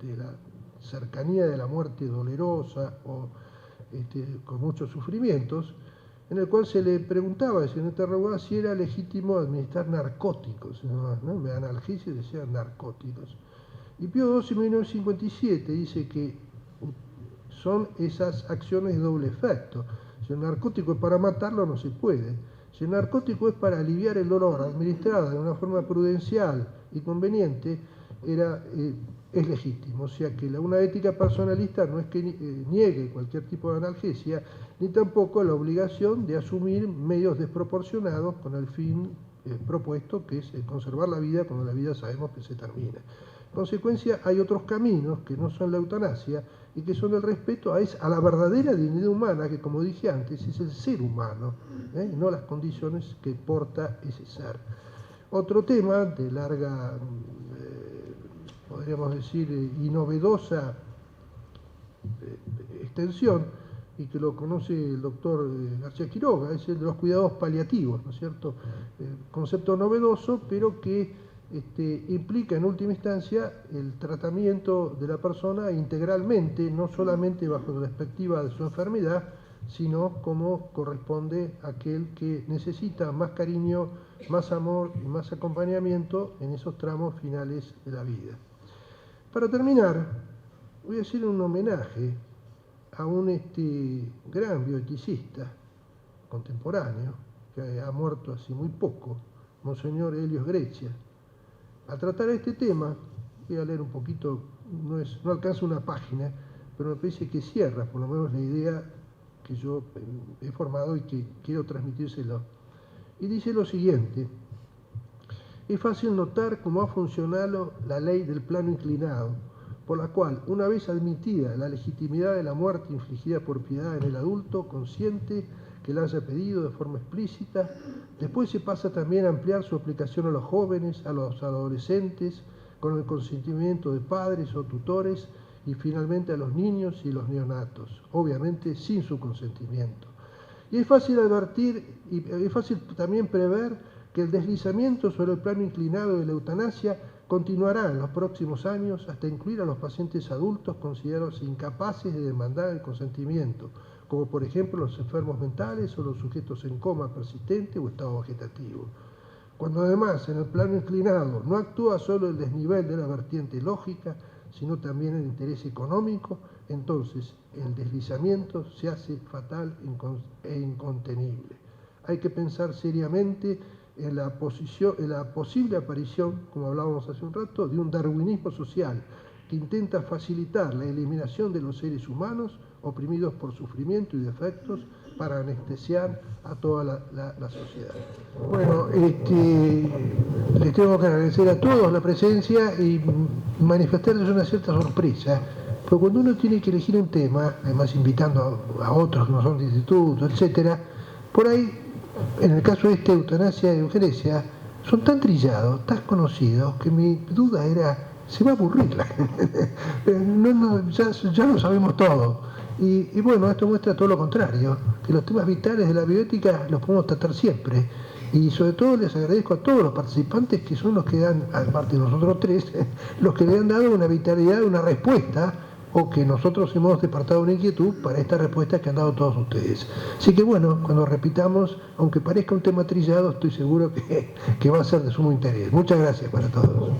de la cercanía de la muerte dolorosa o con muchos sufrimientos, en el cual se le preguntaba, se le interrogaba si era legítimo administrar narcóticos, ¿no? Me dan analgesia y decían narcóticos. Y Pío XII en 1957 dice que son esas acciones de doble efecto. Si el narcótico es para matarlo, no se puede. Si el narcótico es para aliviar el dolor, administrada de una forma prudencial y conveniente, era es legítimo. O sea que una ética personalista no es que niegue cualquier tipo de analgesia, ni tampoco la obligación de asumir medios desproporcionados con el fin propuesto, que es conservar la vida cuando la vida sabemos que se termina. En consecuencia, hay otros caminos que no son la eutanasia y que son el respeto a la verdadera dignidad humana, que, como dije antes, es el ser humano, y no las condiciones que porta ese ser. Otro tema de larga, podríamos decir, y novedosa extensión, y que lo conoce el doctor García Quiroga, es el de los cuidados paliativos, ¿no es cierto? Concepto novedoso, pero que implica en última instancia el tratamiento de la persona integralmente, no solamente bajo la perspectiva de su enfermedad, sino como corresponde a aquel que necesita más cariño, más amor y más acompañamiento en esos tramos finales de la vida. Para terminar, voy a hacer un homenaje a un gran bioeticista contemporáneo que ha muerto hace muy poco, Monseñor Helios Grecia. Al tratar este tema, voy a leer un poquito, no alcanza una página, pero me parece que cierra por lo menos la idea que yo he formado y que quiero transmitírselo. Y dice lo siguiente: es fácil notar cómo ha funcionado la ley del plano inclinado, por la cual, una vez admitida la legitimidad de la muerte infligida por piedad en el adulto consciente que la haya pedido de forma explícita, después se pasa también a ampliar su aplicación a los jóvenes, a los adolescentes, con el consentimiento de padres o tutores, y finalmente a los niños y los neonatos, obviamente sin su consentimiento. Y es fácil advertir y es fácil también prever que el deslizamiento sobre el plano inclinado de la eutanasia continuará en los próximos años hasta incluir a los pacientes adultos considerados incapaces de demandar el consentimiento, como por ejemplo los enfermos mentales o los sujetos en coma persistente o estado vegetativo. Cuando además en el plano inclinado no actúa solo el desnivel de la vertiente lógica, sino también el interés económico, entonces el deslizamiento se hace fatal e incontenible. Hay que pensar seriamente en la posible aparición, como hablábamos hace un rato, de un darwinismo social que intenta facilitar la eliminación de los seres humanos oprimidos por sufrimiento y defectos para anestesiar a toda la sociedad. Bueno, les tengo que agradecer a todos la presencia y manifestarles una cierta sorpresa, porque cuando uno tiene que elegir un tema, además invitando a otros que no son de instituto, etcétera, por ahí, en el caso de esta eutanasia y eugenesia, son tan trillados, tan conocidos, que mi duda era, se va a aburrir la gente. Ya lo sabemos todo. Y bueno, esto muestra todo lo contrario, que los temas vitales de la bioética los podemos tratar siempre. Y sobre todo les agradezco a todos los participantes que son los que dan, aparte de nosotros tres, los que le han dado una vitalidad, una respuesta, o que nosotros hemos despertado una inquietud para esta respuesta que han dado todos ustedes. Así que bueno, cuando repitamos, aunque parezca un tema trillado, estoy seguro que va a ser de sumo interés. Muchas gracias para todos.